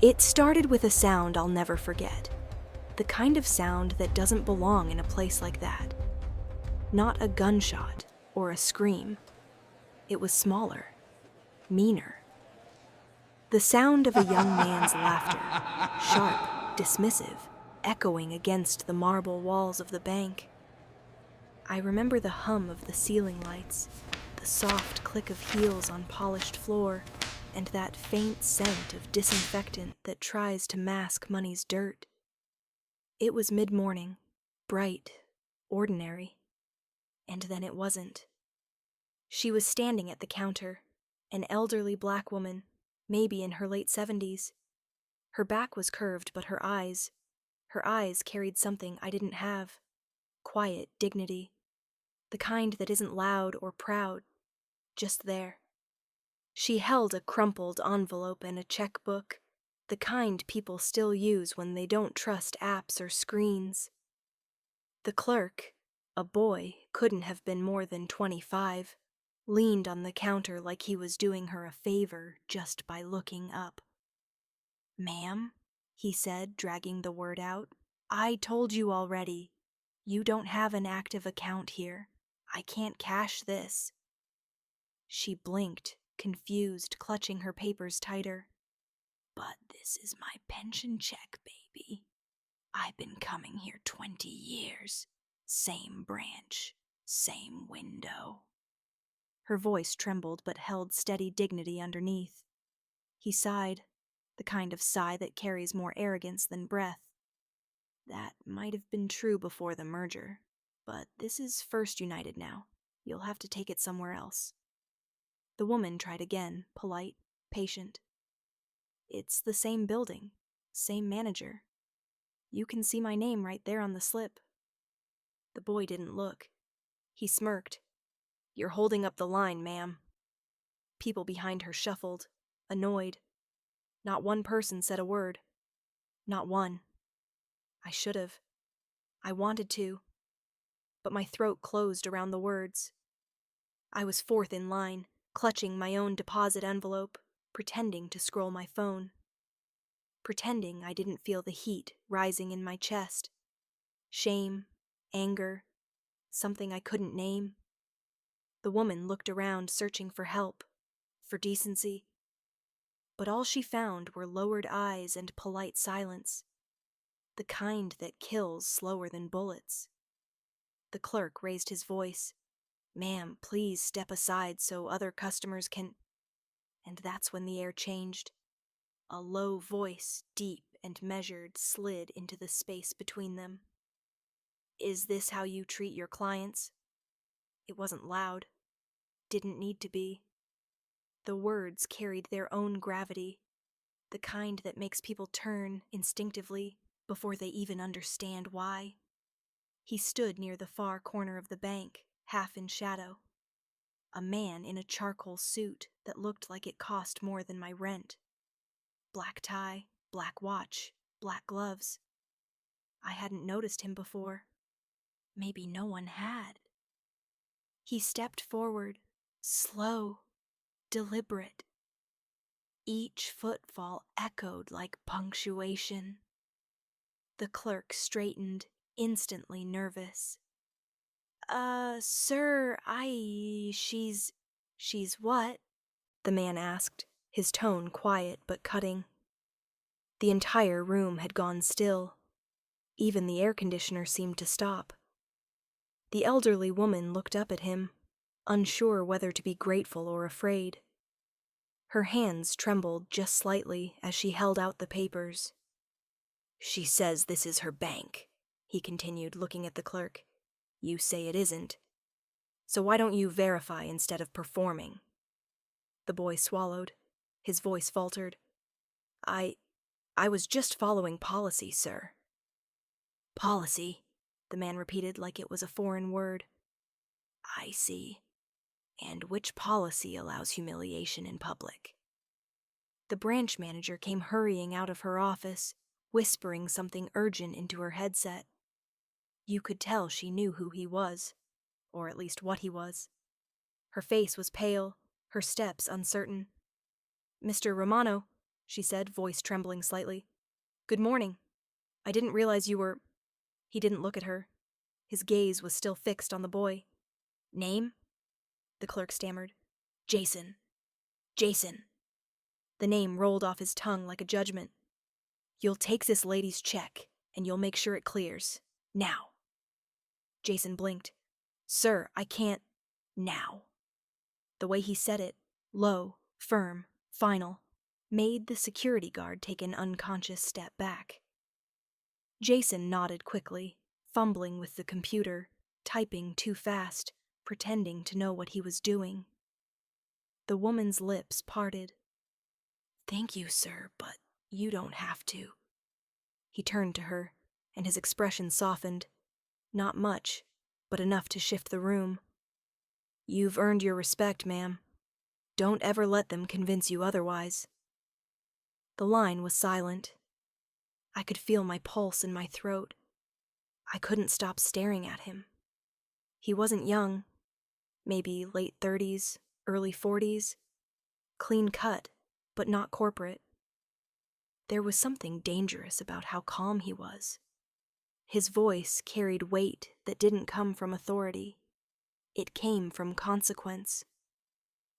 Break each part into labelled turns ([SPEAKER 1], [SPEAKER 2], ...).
[SPEAKER 1] It started with a sound I'll never forget. The kind of sound that doesn't belong in a place like that. Not a gunshot or a scream. It was smaller, meaner. The sound of a young man's laughter, sharp, dismissive, echoing against the marble walls of the bank. I remember the hum of the ceiling lights, the soft click of heels on polished floor, and that faint scent of disinfectant that tries to mask money's dirt. It was mid-morning, bright, ordinary. And then it wasn't. She was standing at the counter, an elderly black woman, maybe in her late 70s. Her back was curved, but her eyes carried something I didn't have. Quiet dignity. The kind that isn't loud or proud, just there. She held a crumpled envelope and a checkbook, the kind people still use when they don't trust apps or screens. The clerk, a boy, couldn't have been more than 25, leaned on the counter like he was doing her a favor just by looking up. "Ma'am," he said, dragging the word out, "I told you already. You don't have an active account here. I can't cash this." She blinked, confused, clutching her papers tighter. "But this is my pension check, baby. I've been coming here 20 years. Same branch, same window." Her voice trembled but held steady dignity underneath. He sighed, the kind of sigh that carries more arrogance than breath. "That might have been true before the merger, but this is First United now. You'll have to take it somewhere else." The woman tried again, polite, patient. "It's the same building, same manager. You can see my name right there on the slip." The boy didn't look. He smirked. "You're holding up the line, ma'am." People behind her shuffled, annoyed. Not one person said a word. Not one. I should have. I wanted to. But my throat closed around the words. I was fourth in line, clutching my own deposit envelope, pretending to scroll my phone. Pretending I didn't feel the heat rising in my chest. Shame, anger, something I couldn't name. The woman looked around, searching for help, for decency. But all she found were lowered eyes and polite silence. The kind that kills slower than bullets. The clerk raised his voice. "Ma'am, please step aside so other customers can—" And that's when the air changed. A low voice, deep and measured, slid into the space between them. "Is this how you treat your clients?" It wasn't loud. Didn't need to be. The words carried their own gravity, the kind that makes people turn instinctively before they even understand why. He stood near the far corner of the bank, half in shadow. A man in a charcoal suit that looked like it cost more than my rent. Black tie, black watch, black gloves. I hadn't noticed him before. Maybe no one had. He stepped forward, slow, deliberate. Each footfall echoed like punctuation. The clerk straightened, instantly nervous. Sir, she's what?" the man asked, his tone quiet but cutting. The entire room had gone still. Even the air conditioner seemed to stop. The elderly woman looked up at him, unsure whether to be grateful or afraid. Her hands trembled just slightly as she held out the papers. "She says this is her bank," he continued, looking at the clerk. "You say it isn't. So why don't you verify instead of performing?" The boy swallowed. His voice faltered. I was just following policy, sir." "Policy," the man repeated like it was a foreign word. "I see. And which policy allows humiliation in public?" The branch manager came hurrying out of her office, whispering something urgent into her headset. You could tell she knew who he was, or at least what he was. Her face was pale, her steps uncertain. "Mr. Romano," she said, voice trembling slightly. "Good morning. I didn't realize you were—" He didn't look at her. His gaze was still fixed on the boy. "Name?" the clerk stammered. "Jason. Jason." The name rolled off his tongue like a judgment. "You'll take this lady's check, and you'll make sure it clears. Now." Jason blinked. "Sir, I can't— now." The way he said it, low, firm, final, made the security guard take an unconscious step back. Jason nodded quickly, fumbling with the computer, typing too fast, pretending to know what he was doing. The woman's lips parted. "Thank you, sir, but you don't have to." He turned to her, and his expression softened. Not much, but enough to shift the room. "You've earned your respect, ma'am. Don't ever let them convince you otherwise." The line was silent. I could feel my pulse in my throat. I couldn't stop staring at him. He wasn't young, maybe late 30s, early 40s, clean cut, but not corporate. There was something dangerous about how calm he was. His voice carried weight that didn't come from authority. It came from consequence.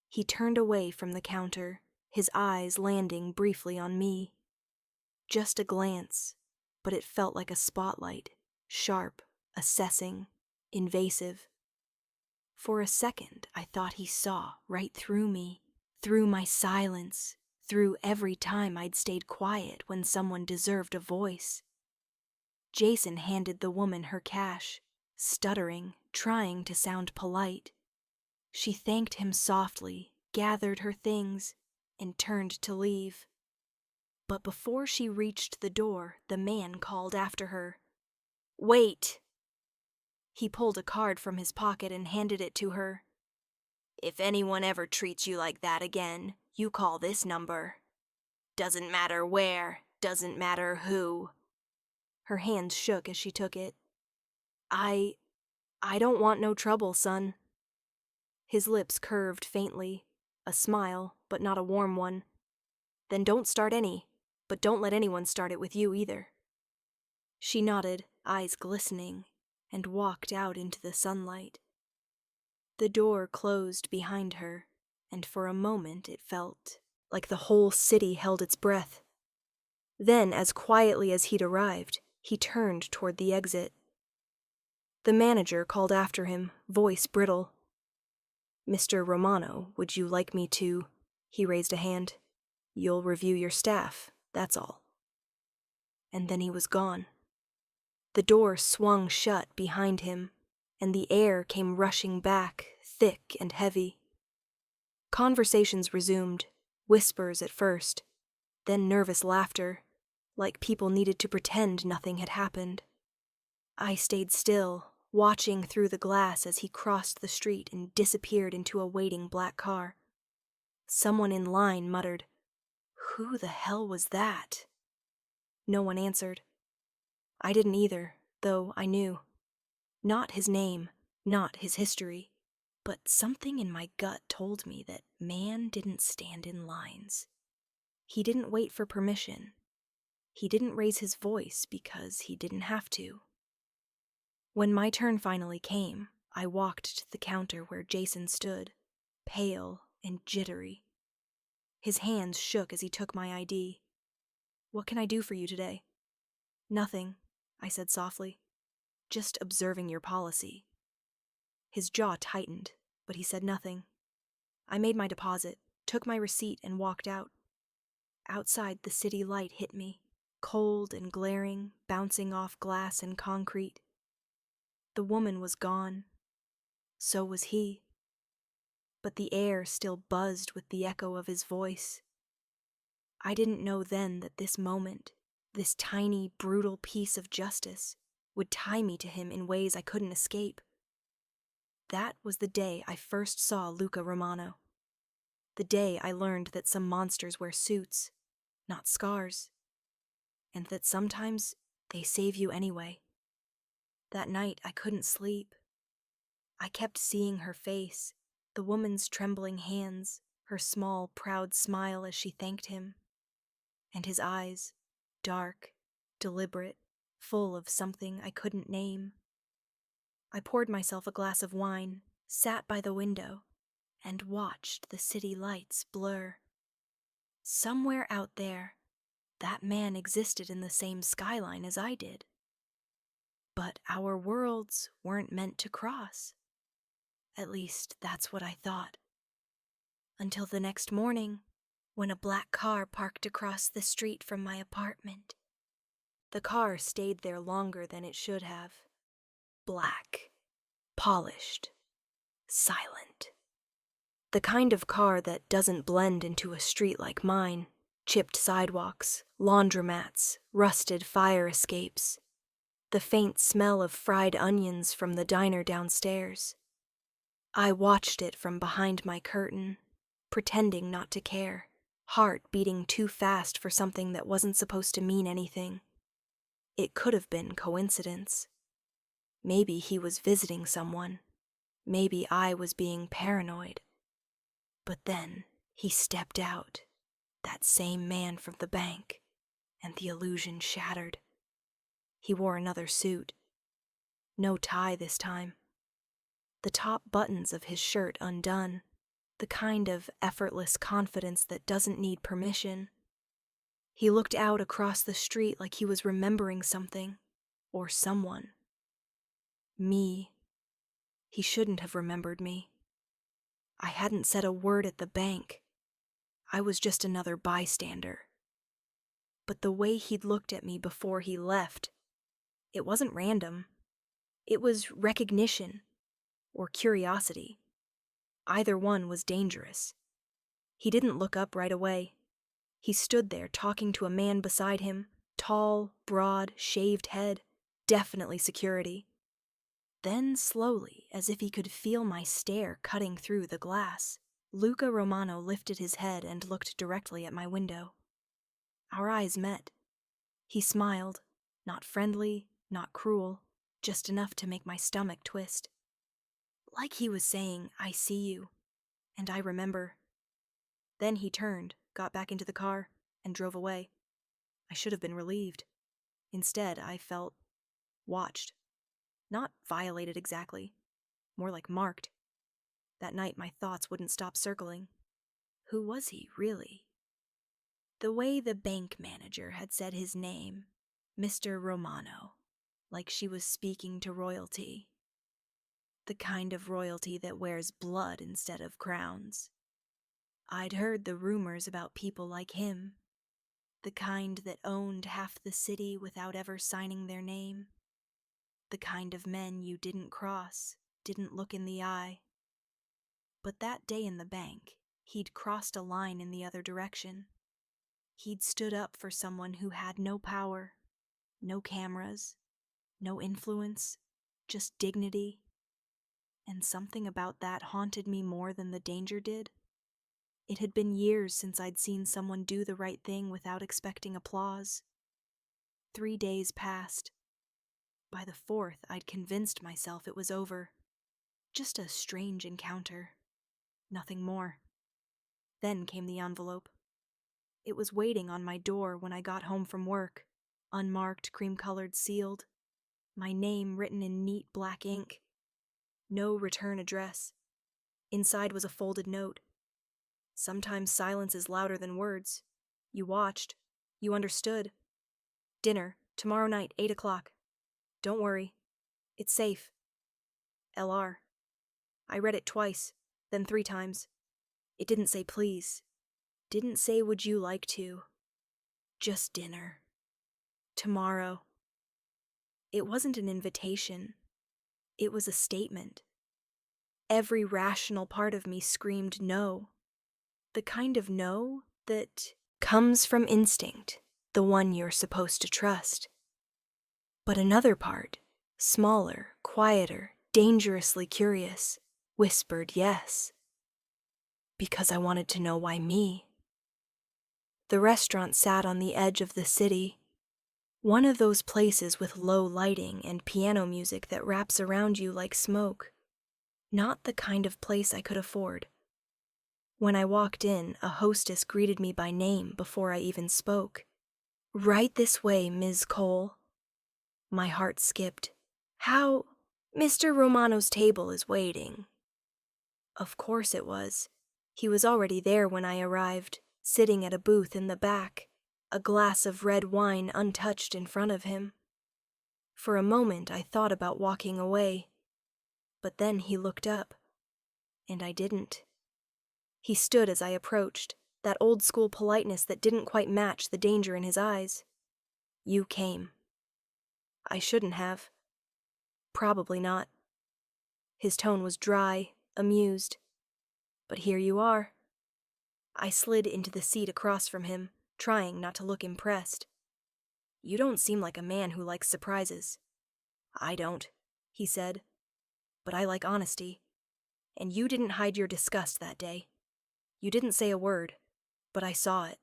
[SPEAKER 1] He turned away from the counter, his eyes landing briefly on me. Just a glance, but it felt like a spotlight, sharp, assessing, invasive. For a second, I thought he saw right through me, through my silence, through every time I'd stayed quiet when someone deserved a voice. Jason handed the woman her cash, stuttering, trying to sound polite. She thanked him softly, gathered her things, and turned to leave. But before she reached the door, the man called after her. "Wait!" He pulled a card from his pocket and handed it to her. "If anyone ever treats you like that again, you call this number. Doesn't matter where, doesn't matter who." Her hands shook as she took it. I don't want no trouble, son." His lips curved faintly, a smile, but not a warm one. "Then don't start any, but don't let anyone start it with you either." She nodded, eyes glistening, and walked out into the sunlight. The door closed behind her, and for a moment it felt like the whole city held its breath. Then, as quietly as he'd arrived, he turned toward the exit. The manager called after him, voice brittle. "Mr. Romano, would you like me to—" He raised a hand. "You'll review your staff, that's all." And then he was gone. The door swung shut behind him, and the air came rushing back, thick and heavy. Conversations resumed, whispers at first, then nervous laughter, like people needed to pretend nothing had happened. I stayed still, watching through the glass as he crossed the street and disappeared into a waiting black car. Someone in line muttered, "Who the hell was that?" No one answered. I didn't either, though I knew. Not his name, not his history, but something in my gut told me that man didn't stand in lines. He didn't wait for permission. He didn't raise his voice because he didn't have to. When my turn finally came, I walked to the counter where Jason stood, pale and jittery. His hands shook as he took my ID. "What can I do for you today?" "Nothing," I said softly. "Just observing your policy." His jaw tightened, but he said nothing. I made my deposit, took my receipt, and walked out. Outside, the city light hit me, cold and glaring, bouncing off glass and concrete. The woman was gone. So was he. But the air still buzzed with the echo of his voice. I didn't know then that this moment, this tiny, brutal piece of justice, would tie me to him in ways I couldn't escape. That was the day I first saw Luca Romano. The day I learned that some monsters wear suits, not scars, and that sometimes they save you anyway. That night I couldn't sleep. I kept seeing her face, the woman's trembling hands, her small, proud smile as she thanked him. and his eyes, dark, deliberate, full of something I couldn't name. I poured myself a glass of wine, sat by the window, and watched the city lights blur. Somewhere out there, that man existed in the same skyline as I did. But our worlds weren't meant to cross. At least, that's what I thought. Until the next morning, when a black car parked across the street from my apartment. The car stayed there longer than it should have. Black, polished, silent. The kind of car that doesn't blend into a street like mine. Chipped sidewalks, laundromats, rusted fire escapes. The faint smell of fried onions from the diner downstairs. I watched it from behind my curtain, pretending not to care, heart beating too fast for something that wasn't supposed to mean anything. It could have been coincidence. Maybe he was visiting someone. Maybe I was being paranoid. But then he stepped out, that same man from the bank, and the illusion shattered. He wore another suit. No tie this time. The top buttons of his shirt undone, the kind of effortless confidence that doesn't need permission. He looked out across the street like he was remembering something, or someone. Me. He shouldn't have remembered me. I hadn't said a word at the bank. I was just another bystander. But the way he'd looked at me before he left, it wasn't random. It was recognition. Or curiosity. Either one was dangerous. He didn't look up right away. He stood there talking to a man beside him, tall, broad, shaved head, definitely security. Then slowly, as if he could feel my stare cutting through the glass, Luca Romano lifted his head and looked directly at my window. Our eyes met. He smiled, not friendly, not cruel, just enough to make my stomach twist. Like he was saying, I see you, and I remember. Then he turned, got back into the car, and drove away. I should have been relieved. Instead, I felt watched. Not violated exactly, more like marked. That night my thoughts wouldn't stop circling. Who was he, really? The way the bank manager had said his name, Mr. Romano, like she was speaking to royalty. The kind of royalty that wears blood instead of crowns. I'd heard the rumors about people like him, the kind that owned half the city without ever signing their name, the kind of men you didn't cross, didn't look in the eye. But that day in the bank, he'd crossed a line in the other direction. He'd stood up for someone who had no power, no cameras, no influence, just dignity. And something about that haunted me more than the danger did. It had been years since I'd seen someone do the right thing without expecting applause. 3 days passed. By the 4th, I'd convinced myself it was over. Just a strange encounter. Nothing more. Then came the envelope. It was waiting on my door when I got home from work, unmarked, cream-colored, sealed. My name written in neat black ink. No return address. Inside was a folded note. Sometimes silence is louder than words. You watched. You understood. Dinner, tomorrow night, 8 o'clock. Don't worry. It's safe. LR. I read it twice, then 3 times. It didn't say please. Didn't say would you like to. Just dinner. Tomorrow. It wasn't an invitation. It was a statement. Every rational part of me screamed no. The kind of no that comes from instinct, the one you're supposed to trust. But another part, smaller, quieter, dangerously curious, whispered yes. Because I wanted to know why me. The restaurant sat on the edge of the city. One of those places with low lighting and piano music that wraps around you like smoke. Not the kind of place I could afford. When I walked in, a hostess greeted me by name before I even spoke. "Right this way, Ms. Cole." My heart skipped. "How? Mr. Romano's table is waiting." Of course it was. He was already there when I arrived, sitting at a booth in the back, a glass of red wine untouched in front of him. For a moment I thought about walking away, but then he looked up, and I didn't. He stood as I approached, that old-school politeness that didn't quite match the danger in his eyes. "You came." I shouldn't have. Probably not. His tone was dry, amused. "But here you are." I slid into the seat across from him, trying not to look impressed. "You don't seem like a man who likes surprises." "I don't," he said. "But I like honesty. And you didn't hide your disgust that day. You didn't say a word, but I saw it.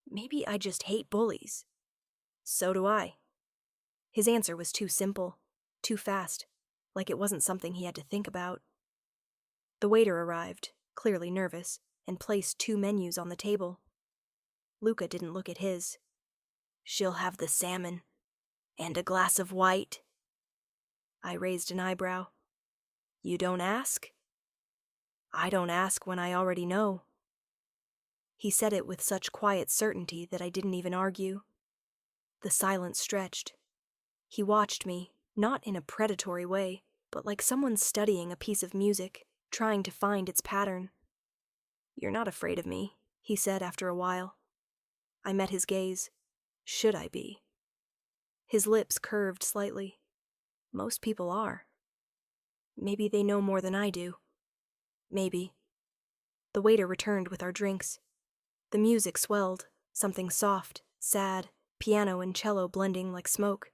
[SPEAKER 1] Maybe I just hate bullies." "So do I." His answer was too simple, too fast, like it wasn't something he had to think about. The waiter arrived, clearly nervous, and placed 2 menus on the table. Luca didn't look at his. "She'll have the salmon, and a glass of white." I raised an eyebrow. "You don't ask?" "I don't ask when I already know." He said it with such quiet certainty that I didn't even argue. The silence stretched. He watched me, not in a predatory way, but like someone studying a piece of music, trying to find its pattern. "You're not afraid of me," he said after a while. I met his gaze. Should I be? His lips curved slightly. Most people are. Maybe they know more than I do. Maybe. The waiter returned with our drinks. The music swelled, something soft, sad, piano and cello blending like smoke.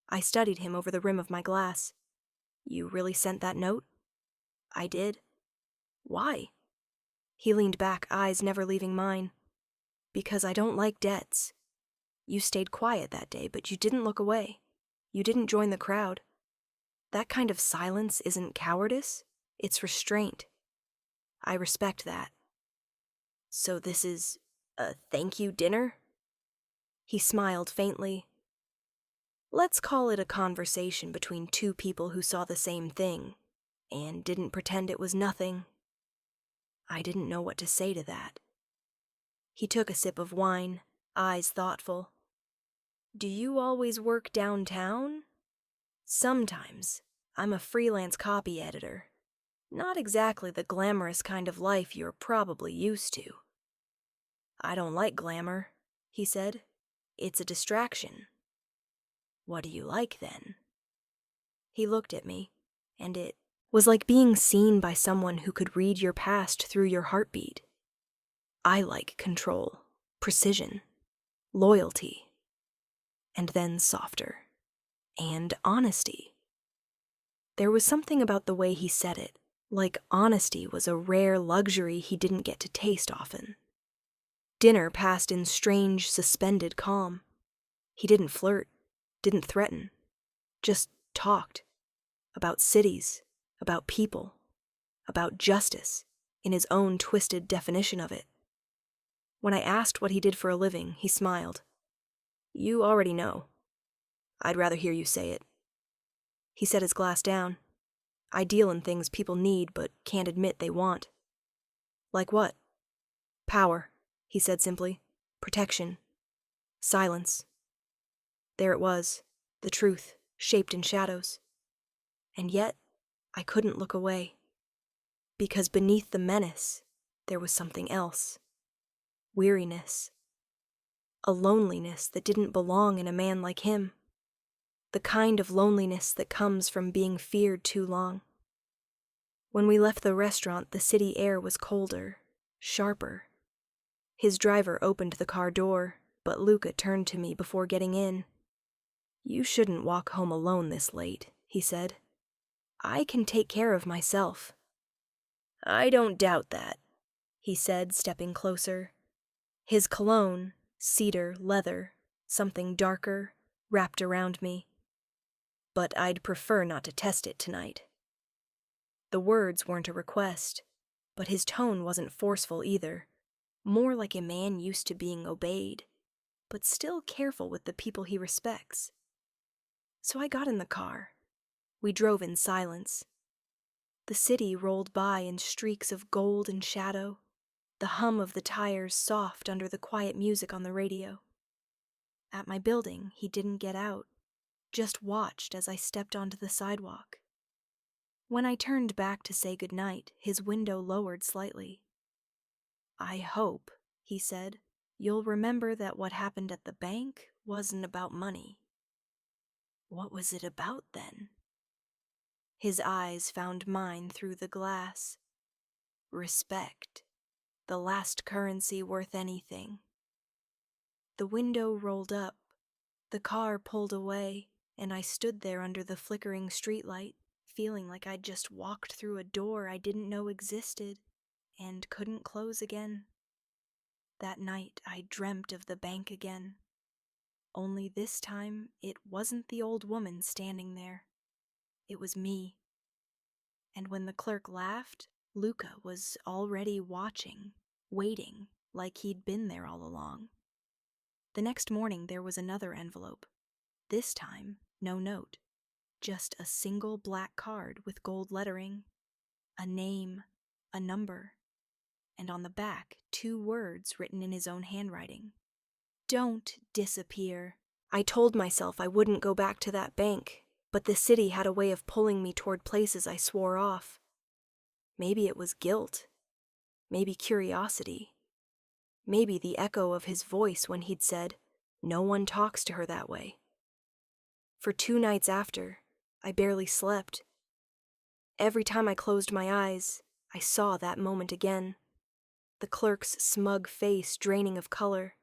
[SPEAKER 1] I studied him over the rim of my glass. "You really sent that note?" "I did." "Why?" He leaned back, eyes never leaving mine. "Because I don't like debts. You stayed quiet that day, but you didn't look away. You didn't join the crowd. That kind of silence isn't cowardice, it's restraint. I respect that." "So this is a thank you dinner?" He smiled faintly. "Let's call it a conversation between 2 people who saw the same thing, and didn't pretend it was nothing." I didn't know what to say to that. He took a sip of wine, eyes thoughtful. "Do you always work downtown?" "Sometimes. I'm a freelance copy editor. Not exactly the glamorous kind of life you're probably used to." "I don't like glamour," he said. "It's a distraction." "What do you like, then?" He looked at me, and it was like being seen by someone who could read your past through your heartbeat. "I like control, precision, loyalty." And then softer. "And honesty." There was something about the way he said it, like honesty was a rare luxury he didn't get to taste often. Dinner passed in strange, suspended calm. He didn't flirt, didn't threaten, just talked. About cities, about people, about justice, in his own twisted definition of it. When I asked what he did for a living, he smiled. "You already know. I'd rather hear you say it." He set his glass down. "I deal in things people need but can't admit they want." "Like what?" "Power," he said simply. "Protection. Silence." There it was, the truth, shaped in shadows. And yet, I couldn't look away. Because beneath the menace, there was something else. Weariness. A loneliness that didn't belong in a man like him. The kind of loneliness that comes from being feared too long. When we left the restaurant, the city air was colder, sharper. His driver opened the car door, but Luca turned to me before getting in. "You shouldn't walk home alone this late," he said. "I can take care of myself." "I don't doubt that," he said, stepping closer. His cologne, cedar, leather, something darker, wrapped around me. "But I'd prefer not to test it tonight." The words weren't a request, But his tone wasn't forceful either, more like a man used to being obeyed, but still careful with the people he respects. So I got in the car. We drove in silence. The city rolled by in streaks of gold and shadow, the hum of the tires soft under the quiet music on the radio. At my building, he didn't get out, just watched as I stepped onto the sidewalk. When I turned back to say goodnight, his window lowered slightly. "I hope," he said, "you'll remember that what happened at the bank wasn't about money." What was it about then? His eyes found mine through the glass. Respect. The last currency worth anything. The window rolled up, the car pulled away, and I stood there under the flickering streetlight, feeling like I'd just walked through a door I didn't know existed and couldn't close again. That night I dreamt of the bank again. Only this time it wasn't the old woman standing there. It was me. And when the clerk laughed, Luca was already watching, waiting, like he'd been there all along. The next morning there was another envelope. This time, no note. Just a single black card with gold lettering, a name, a number, and on the back 2 words written in his own handwriting. "Don't disappear." I told myself I wouldn't go back to that bank, but the city had a way of pulling me toward places I swore off. Maybe it was guilt. Maybe curiosity. Maybe the echo of his voice when he'd said, "No one talks to her that way." For 2 nights after, I barely slept. Every time I closed my eyes, I saw that moment again. The clerk's smug face draining of color,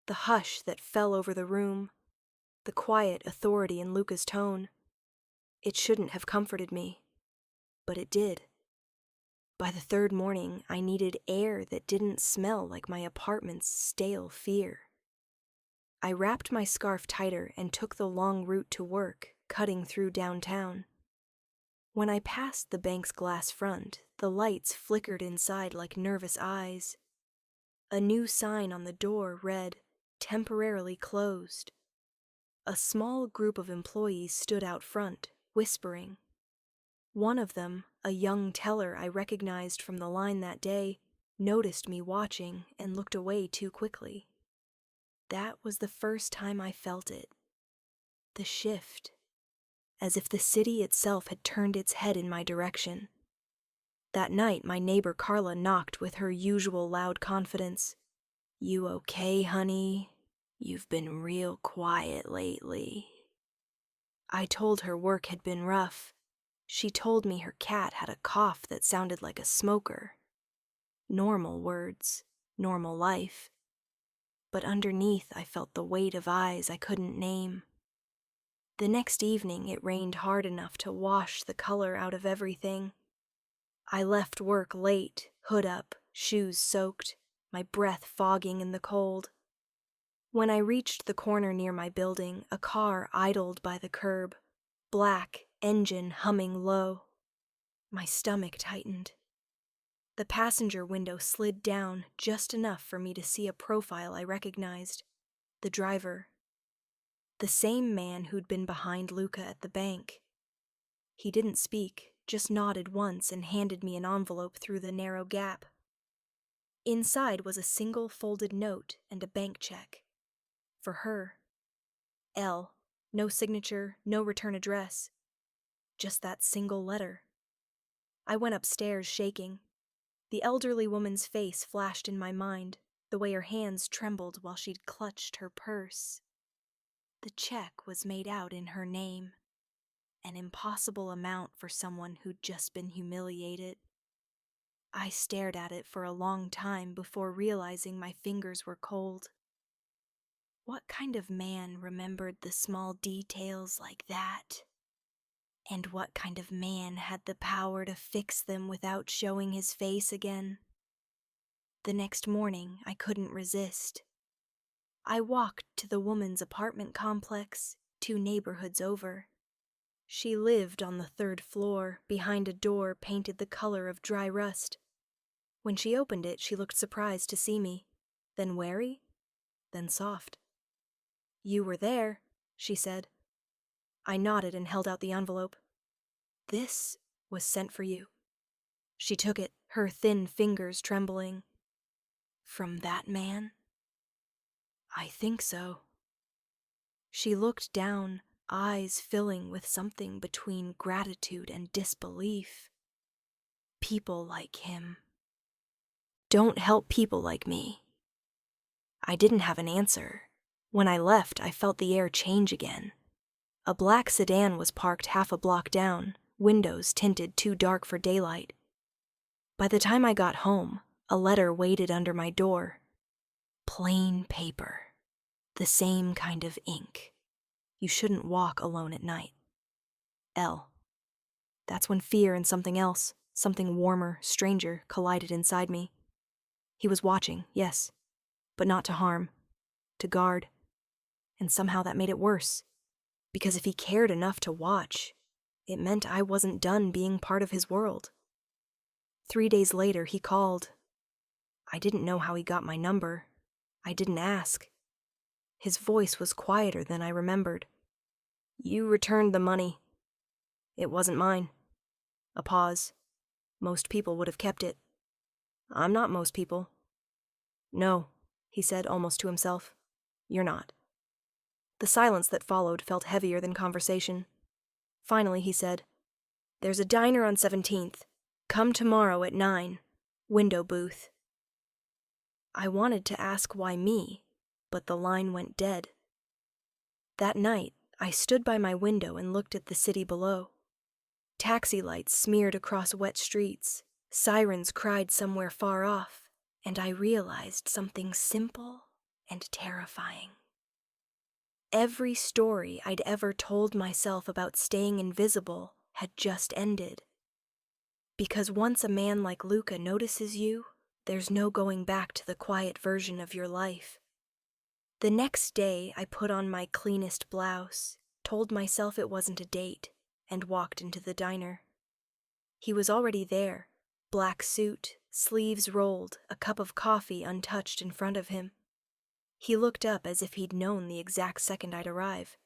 [SPEAKER 1] the hush that fell over the room, the quiet authority in Luca's tone. It shouldn't have comforted me, but it did. By the 3rd morning, I needed air that didn't smell like my apartment's stale fear. I wrapped my scarf tighter and took the long route to work, cutting through downtown. When I passed the bank's glass front, the lights flickered inside like nervous eyes. A new sign on the door read, "Temporarily closed." A small group of employees stood out front, whispering. One of them, a young teller I recognized from the line that day, noticed me watching and looked away too quickly. That was the first time I felt it. The shift. As if the city itself had turned its head in my direction. That night, my neighbor Carla knocked with her usual loud confidence. "You okay, honey? You've been real quiet lately." I told her work had been rough. She told me her cat had a cough that sounded like a smoker. Normal words, normal life. But underneath I felt the weight of eyes I couldn't name. The next evening it rained hard enough to wash the color out of everything. I left work late, hood up, shoes soaked, my breath fogging in the cold. When I reached the corner near my building, a car idled by the curb, black, engine humming low. My stomach tightened. The passenger window slid down just enough for me to see a profile I recognized. The driver. The same man who'd been behind Luca at the bank. He didn't speak, just nodded once and handed me an envelope through the narrow gap. Inside was a single folded note and a bank check. For her. L. No signature, no return address. Just that single letter. I went upstairs shaking. The elderly woman's face flashed in my mind, the way her hands trembled while she'd clutched her purse. The check was made out in her name. An impossible amount for someone who'd just been humiliated. I stared at it for a long time before realizing my fingers were cold. What kind of man remembered the small details like that? And what kind of man had the power to fix them without showing his face again? The next morning, I couldn't resist. I walked to the woman's apartment complex, 2 neighborhoods over. She lived on the 3rd floor, behind a door painted the color of dry rust. When she opened it, she looked surprised to see me, then wary, then soft. "You were there," she said. I nodded and held out the envelope. "This was sent for you." She took it, her thin fingers trembling. "From that man?" "I think so." She looked down, eyes filling with something between gratitude and disbelief. "People like him don't help people like me." I didn't have an answer. When I left, I felt the air change again. A black sedan was parked half a block down, windows tinted too dark for daylight. By the time I got home, a letter waited under my door. Plain paper. The same kind of ink. "You shouldn't walk alone at night. L." That's when fear and something else, something warmer, stranger, collided inside me. He was watching, yes, but not to harm, to guard. And somehow that made it worse. Because if he cared enough to watch, it meant I wasn't done being part of his world. 3 days later, he called. I didn't know how he got my number. I didn't ask. His voice was quieter than I remembered. "You returned the money." "It wasn't mine." A pause. "Most people would have kept it." "I'm not most people." "No," he said almost to himself. "You're not." The silence that followed felt heavier than conversation. Finally, he said, "There's a diner on 17th. Come tomorrow at 9. Window booth." I wanted to ask why me, but the line went dead. That night, I stood by my window and looked at the city below. Taxi lights smeared across wet streets, sirens cried somewhere far off, and I realized something simple and terrifying. Every story I'd ever told myself about staying invisible had just ended. Because once a man like Luca notices you, there's no going back to the quiet version of your life. The next day, I put on my cleanest blouse, told myself it wasn't a date, and walked into the diner. He was already there, black suit, sleeves rolled, a cup of coffee untouched in front of him. He looked up as if he'd known the exact second I'd arrive.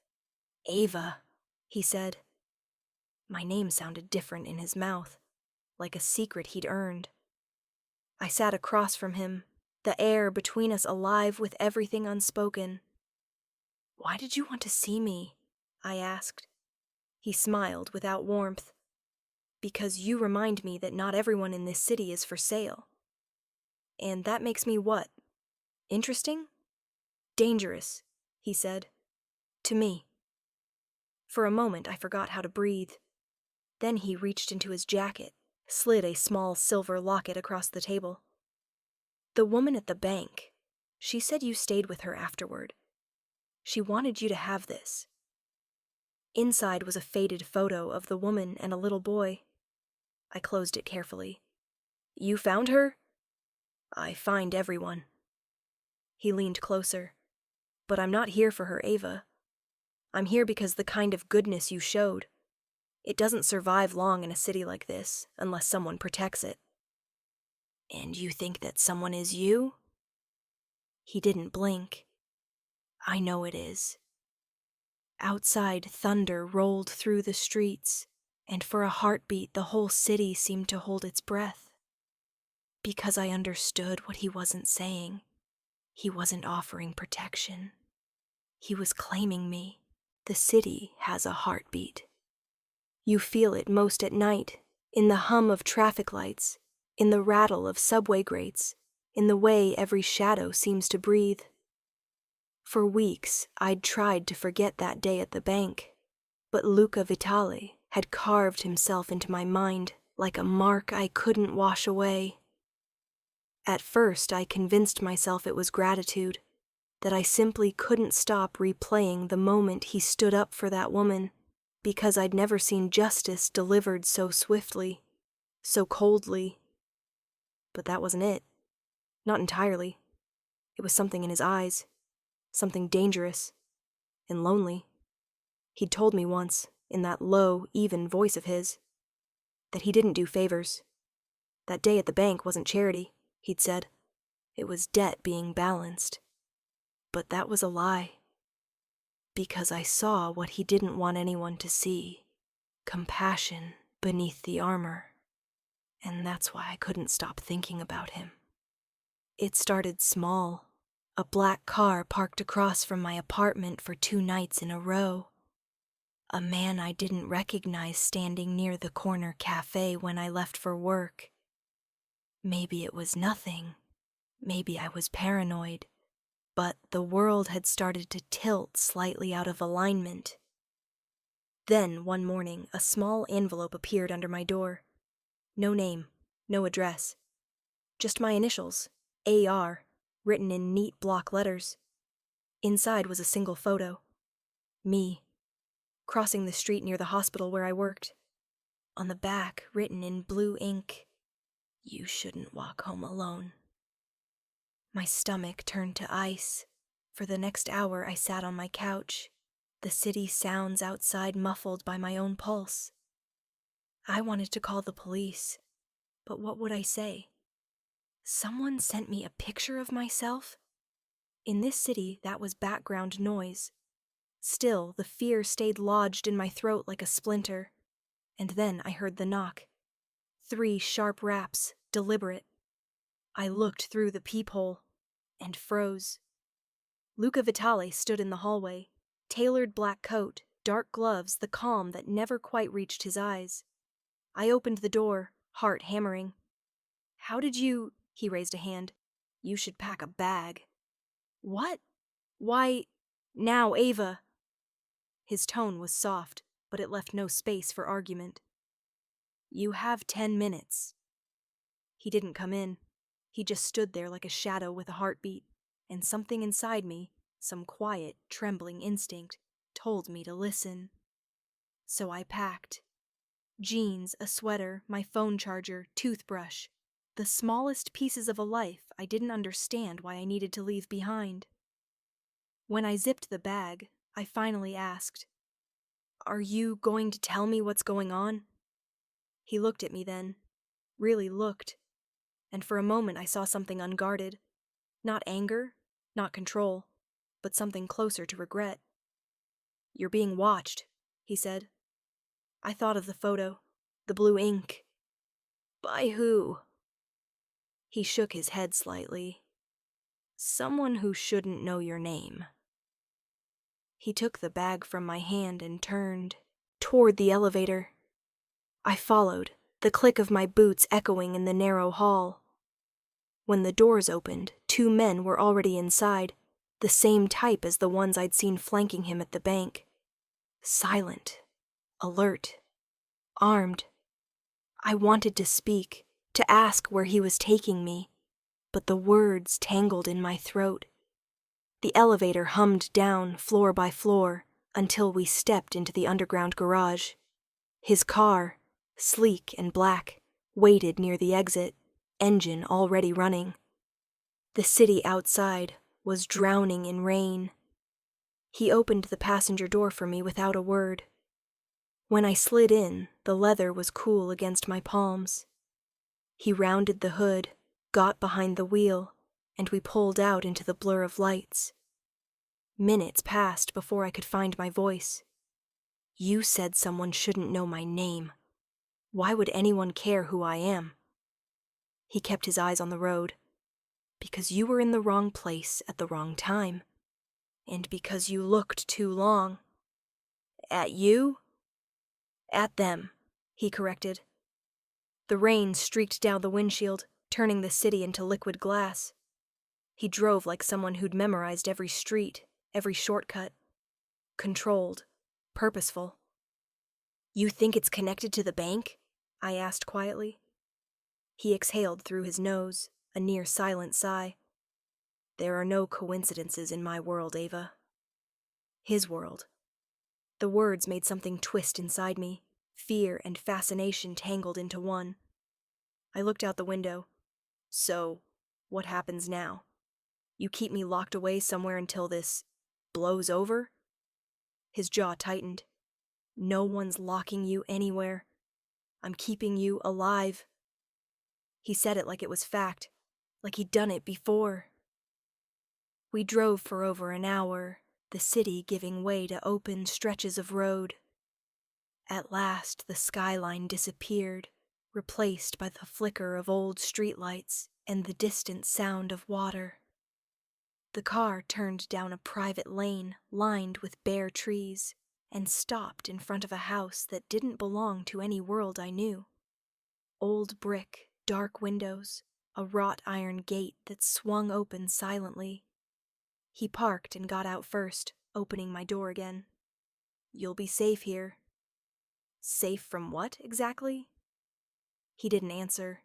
[SPEAKER 1] "Ava," he said. My name sounded different in his mouth, like a secret he'd earned. I sat across from him, the air between us alive with everything unspoken. "Why did you want to see me?" I asked. He smiled without warmth. "Because you remind me that not everyone in this city is for sale." "And that makes me what? Interesting?" "Dangerous," he said. "To me." For a moment I forgot how to breathe. Then he reached into his jacket, slid a small silver locket across the table. "The woman at the bank, she said you stayed with her afterward. She wanted you to have this." Inside was a faded photo of the woman and a little boy. I closed it carefully. "You found her?" "I find everyone." He leaned closer. "But I'm not here for her, Ava. I'm here because the kind of goodness you showed, it doesn't survive long in a city like this, unless someone protects it." "And you think that someone is you?" He didn't blink. "I know it is." Outside, thunder rolled through the streets, and for a heartbeat the whole city seemed to hold its breath. Because I understood what he wasn't saying. He wasn't offering protection. He was claiming me. The city has a heartbeat. You feel it most at night, in the hum of traffic lights, in the rattle of subway grates, in the way every shadow seems to breathe. For weeks, I'd tried to forget that day at the bank, but Luca Vitale had carved himself into my mind like a mark I couldn't wash away. At first, I convinced myself it was gratitude, that I simply couldn't stop replaying the moment he stood up for that woman, because I'd never seen justice delivered so swiftly, so coldly. But that wasn't it. Not entirely. It was something in his eyes, something dangerous and lonely. He'd told me once, in that low, even voice of his, that he didn't do favors. That day at the bank wasn't charity, he'd said. It was debt being balanced. But that was a lie. Because I saw what he didn't want anyone to see. Compassion beneath the armor. And that's why I couldn't stop thinking about him. It started small. A black car parked across from my apartment for 2 nights in a row. A man I didn't recognize standing near the corner cafe when I left for work. Maybe it was nothing. Maybe I was paranoid. But the world had started to tilt slightly out of alignment. Then, one morning, a small envelope appeared under my door. No name, no address. Just my initials, AR, written in neat block letters. Inside was a single photo. Me, crossing the street near the hospital where I worked. On the back, written in blue ink, "You shouldn't walk home alone." My stomach turned to ice. For the next hour, I sat on my couch, the city sounds outside muffled by my own pulse. I wanted to call the police, but what would I say? Someone sent me a picture of myself? In this city, that was background noise. Still, the fear stayed lodged in my throat like a splinter. And then I heard the knock. 3 sharp raps, deliberate. I looked through the peephole and froze. Luca Vitale stood in the hallway, tailored black coat, dark gloves, the calm that never quite reached his eyes. I opened the door, heart hammering. "How did you—" He raised a hand. "You should pack a bag." "What? Why, now, Ava." His tone was soft, but it left no space for argument. "You have 10 minutes. He didn't come in. He just stood there like a shadow with a heartbeat, and something inside me, some quiet, trembling instinct, told me to listen. So I packed. Jeans, a sweater, my phone charger, toothbrush. The smallest pieces of a life I didn't understand why I needed to leave behind. When I zipped the bag, I finally asked, "Are you going to tell me what's going on?" He looked at me then, really looked, and for a moment I saw something unguarded. Not anger, not control, but something closer to regret. "You're being watched," he said. I thought of the photo, the blue ink. "By who?" He shook his head slightly. "Someone who shouldn't know your name." He took the bag from my hand and turned toward the elevator. I followed, the click of my boots echoing in the narrow hall. When the doors opened, 2 men were already inside, the same type as the ones I'd seen flanking him at the bank. Silent, alert, armed. I wanted to speak, to ask where he was taking me, but the words tangled in my throat. The elevator hummed down floor by floor until we stepped into the underground garage. His car, sleek and black, waited near the exit, engine already running. The city outside was drowning in rain. He opened the passenger door for me without a word. When I slid in, the leather was cool against my palms. He rounded the hood, got behind the wheel, and we pulled out into the blur of lights. Minutes passed before I could find my voice. "You said someone shouldn't know my name. Why would anyone care who I am?" He kept his eyes on the road. "Because you were in the wrong place at the wrong time. And because you looked too long." "At you?" "At them," he corrected. The rain streaked down the windshield, turning the city into liquid glass. He drove like someone who'd memorized every street, every shortcut. Controlled, purposeful. "You think it's connected to the bank?" I asked quietly. He exhaled through his nose, a near silent sigh. "There are no coincidences in my world, Ava." His world. The words made something twist inside me, fear and fascination tangled into one. I looked out the window. "So, what happens now? You keep me locked away somewhere until this blows over?" His jaw tightened. "No one's locking you anywhere. I'm keeping you alive." He said it like it was fact, like he'd done it before. We drove for over an hour, the city giving way to open stretches of road. At last, the skyline disappeared, replaced by the flicker of old streetlights and the distant sound of water. The car turned down a private lane lined with bare trees and stopped in front of a house that didn't belong to any world I knew. Old brick, dark windows, a wrought iron gate that swung open silently. He parked and got out first, opening my door again. "You'll be safe here." Safe from what, exactly? He didn't answer.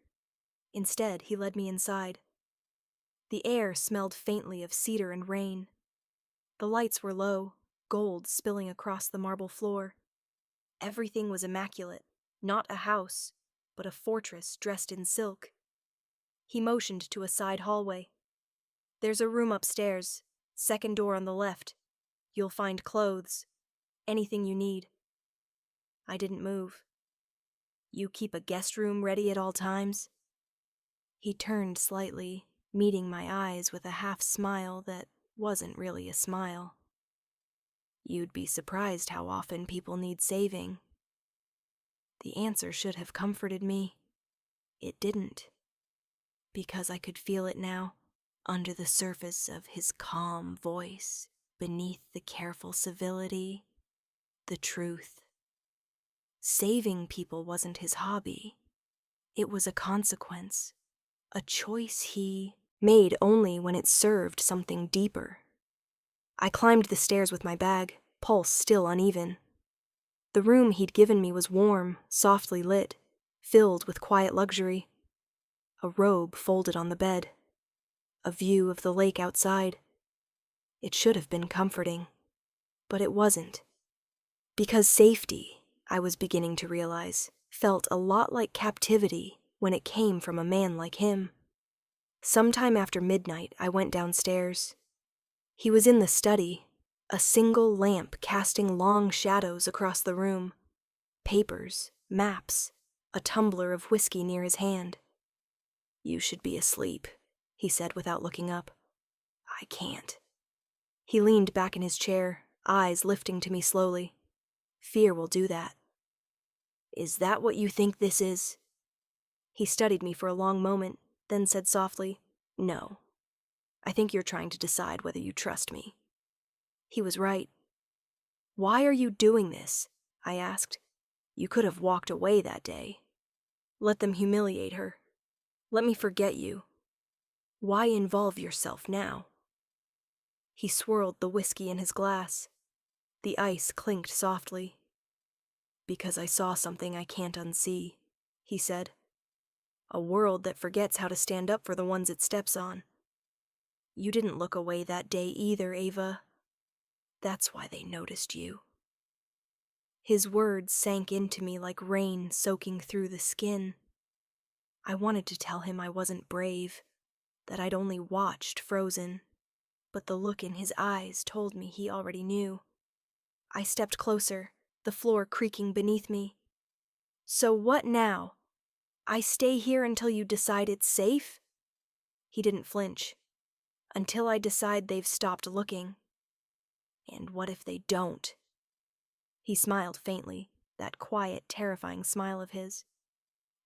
[SPEAKER 1] Instead, he led me inside. The air smelled faintly of cedar and rain. The lights were low, gold spilling across the marble floor. Everything was immaculate, not a house, but a fortress dressed in silk. He motioned to a side hallway. "There's a room upstairs, second door on the left. You'll find clothes, anything you need." I didn't move. "You keep a guest room ready at all times?" He turned slightly, meeting my eyes with a half smile that wasn't really a smile. "You'd be surprised how often people need saving." The answer should have comforted me. It didn't. Because I could feel it now, under the surface of his calm voice, beneath the careful civility, the truth. Saving people wasn't his hobby. It was a consequence, a choice he made only when it served something deeper. I climbed the stairs with my bag, pulse still uneven. The room he'd given me was warm, softly lit, filled with quiet luxury. A robe folded on the bed. A view of the lake outside. It should have been comforting, but it wasn't. Because safety, I was beginning to realize, felt a lot like captivity when it came from a man like him. Sometime after midnight, I went downstairs. He was in the study, a single lamp casting long shadows across the room. Papers, maps, a tumbler of whiskey near his hand. "You should be asleep," he said without looking up. "I can't." He leaned back in his chair, eyes lifting to me slowly. "Fear will do that." "Is that what you think this is?" He studied me for a long moment, then said softly, "No. I think you're trying to decide whether you trust me." He was right. "Why are you doing this?" I asked. "You could have walked away that day. Let them humiliate her. Let me forget you. Why involve yourself now?" He swirled the whiskey in his glass. The ice clinked softly. "Because I saw something I can't unsee," he said. "A world that forgets how to stand up for the ones it steps on. You didn't look away that day either, Ava. That's why they noticed you." His words sank into me like rain soaking through the skin. I wanted to tell him I wasn't brave, that I'd only watched frozen, but the look in his eyes told me he already knew. I stepped closer, the floor creaking beneath me. "So what now? I stay here until you decide it's safe?" He didn't flinch. "Until I decide they've stopped looking." "And what if they don't?" He smiled faintly, that quiet, terrifying smile of his.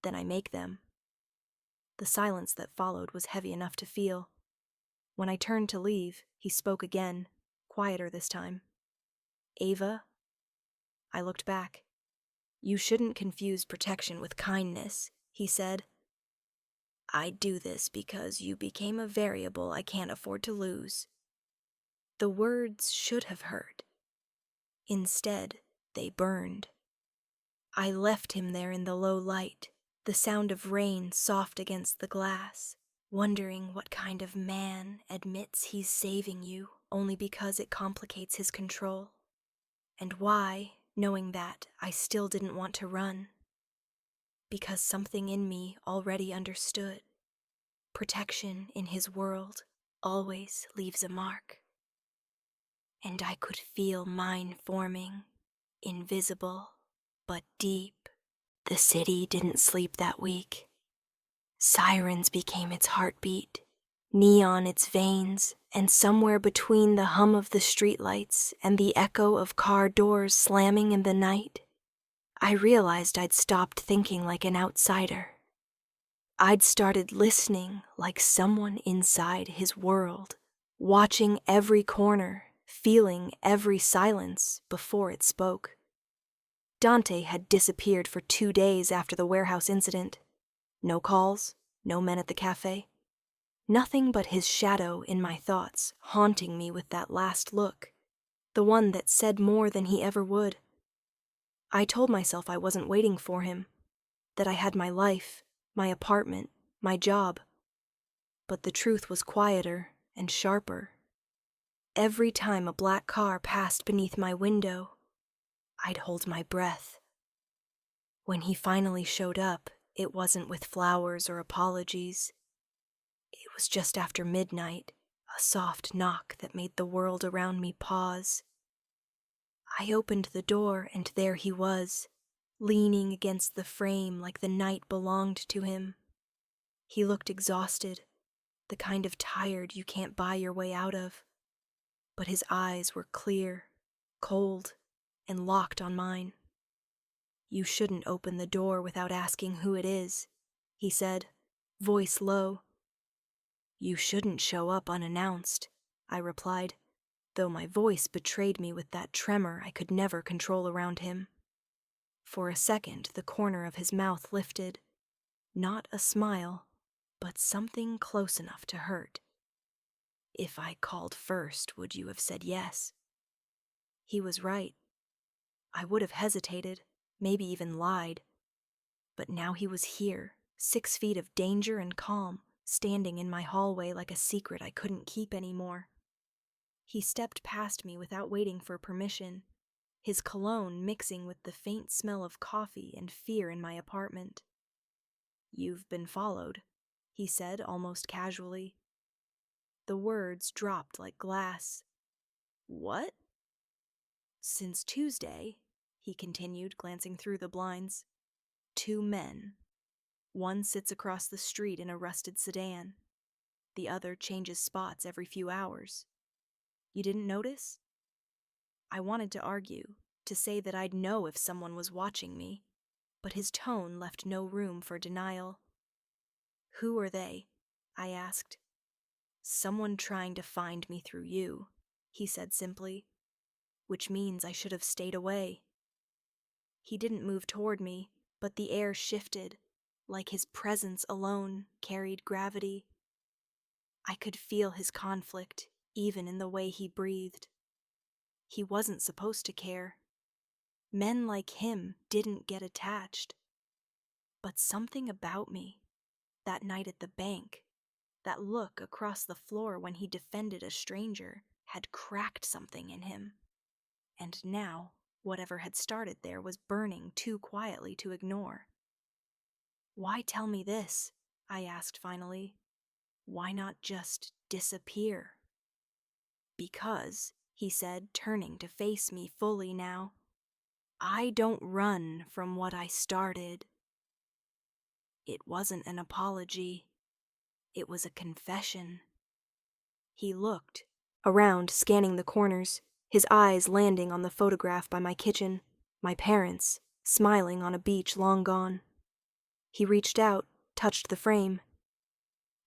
[SPEAKER 1] "Then I make them." The silence that followed was heavy enough to feel. When I turned to leave, he spoke again, quieter this time. "Ava?" I looked back. "You shouldn't confuse protection with kindness," he said. "I do this because you became a variable I can't afford to lose." The words should have hurt. Instead, they burned. I left him there in the low light, the sound of rain soft against the glass, wondering what kind of man admits he's saving you only because it complicates his control, and why, knowing that, I still didn't want to run. Because something in me already understood. Protection in his world always leaves a mark. And I could feel mine forming, invisible but deep. The city didn't sleep that week. Sirens became its heartbeat, neon its veins, and somewhere between the hum of the streetlights and the echo of car doors slamming in the night, I realized I'd stopped thinking like an outsider. I'd started listening like someone inside his world, watching every corner, feeling every silence before it spoke. Dante had disappeared for 2 days after the warehouse incident. No calls, no men at the cafe. Nothing but his shadow in my thoughts, haunting me with that last look, the one that said more than he ever would. I told myself I wasn't waiting for him, that I had my life, my apartment, my job. But the truth was quieter and sharper. Every time a black car passed beneath my window, I'd hold my breath. When he finally showed up, it wasn't with flowers or apologies. It was just after midnight, a soft knock that made the world around me pause. I opened the door and there he was, leaning against the frame like the night belonged to him. He looked exhausted, the kind of tired you can't buy your way out of. But his eyes were clear, cold, and locked on mine. "You shouldn't open the door without asking who it is," he said, voice low. "You shouldn't show up unannounced," I replied, though my voice betrayed me with that tremor I could never control around him. For a second, the corner of his mouth lifted. Not a smile, but something close enough to hurt. "If I called first, would you have said yes?" He was right. I would have hesitated, maybe even lied. But now he was here, 6 feet of danger and calm, standing in my hallway like a secret I couldn't keep anymore. He stepped past me without waiting for permission, his cologne mixing with the faint smell of coffee and fear in my apartment. "You've been followed," he said almost casually. The words dropped like glass. "What?" "Since Tuesday," he continued, glancing through the blinds, "2 men. One sits across the street in a rusted sedan. The other changes spots every few hours. You didn't notice?" I wanted to argue, to say that I'd know if someone was watching me, but his tone left no room for denial. "Who are they?" I asked. "Someone trying to find me through you," he said simply, "which means I should have stayed away." He didn't move toward me, but the air shifted, like his presence alone carried gravity. I could feel his conflict, even in the way he breathed. He wasn't supposed to care. Men like him didn't get attached. But something about me, that night at the bank, that look across the floor when he defended a stranger, had cracked something in him. And now, whatever had started there was burning too quietly to ignore. "Why tell me this?" I asked finally. "Why not just disappear?" "Because," he said, turning to face me fully now, "I don't run from what I started." It wasn't an apology. It was a confession. He looked around, scanning the corners, his eyes landing on the photograph by my kitchen, my parents, smiling on a beach long gone. He reached out, touched the frame.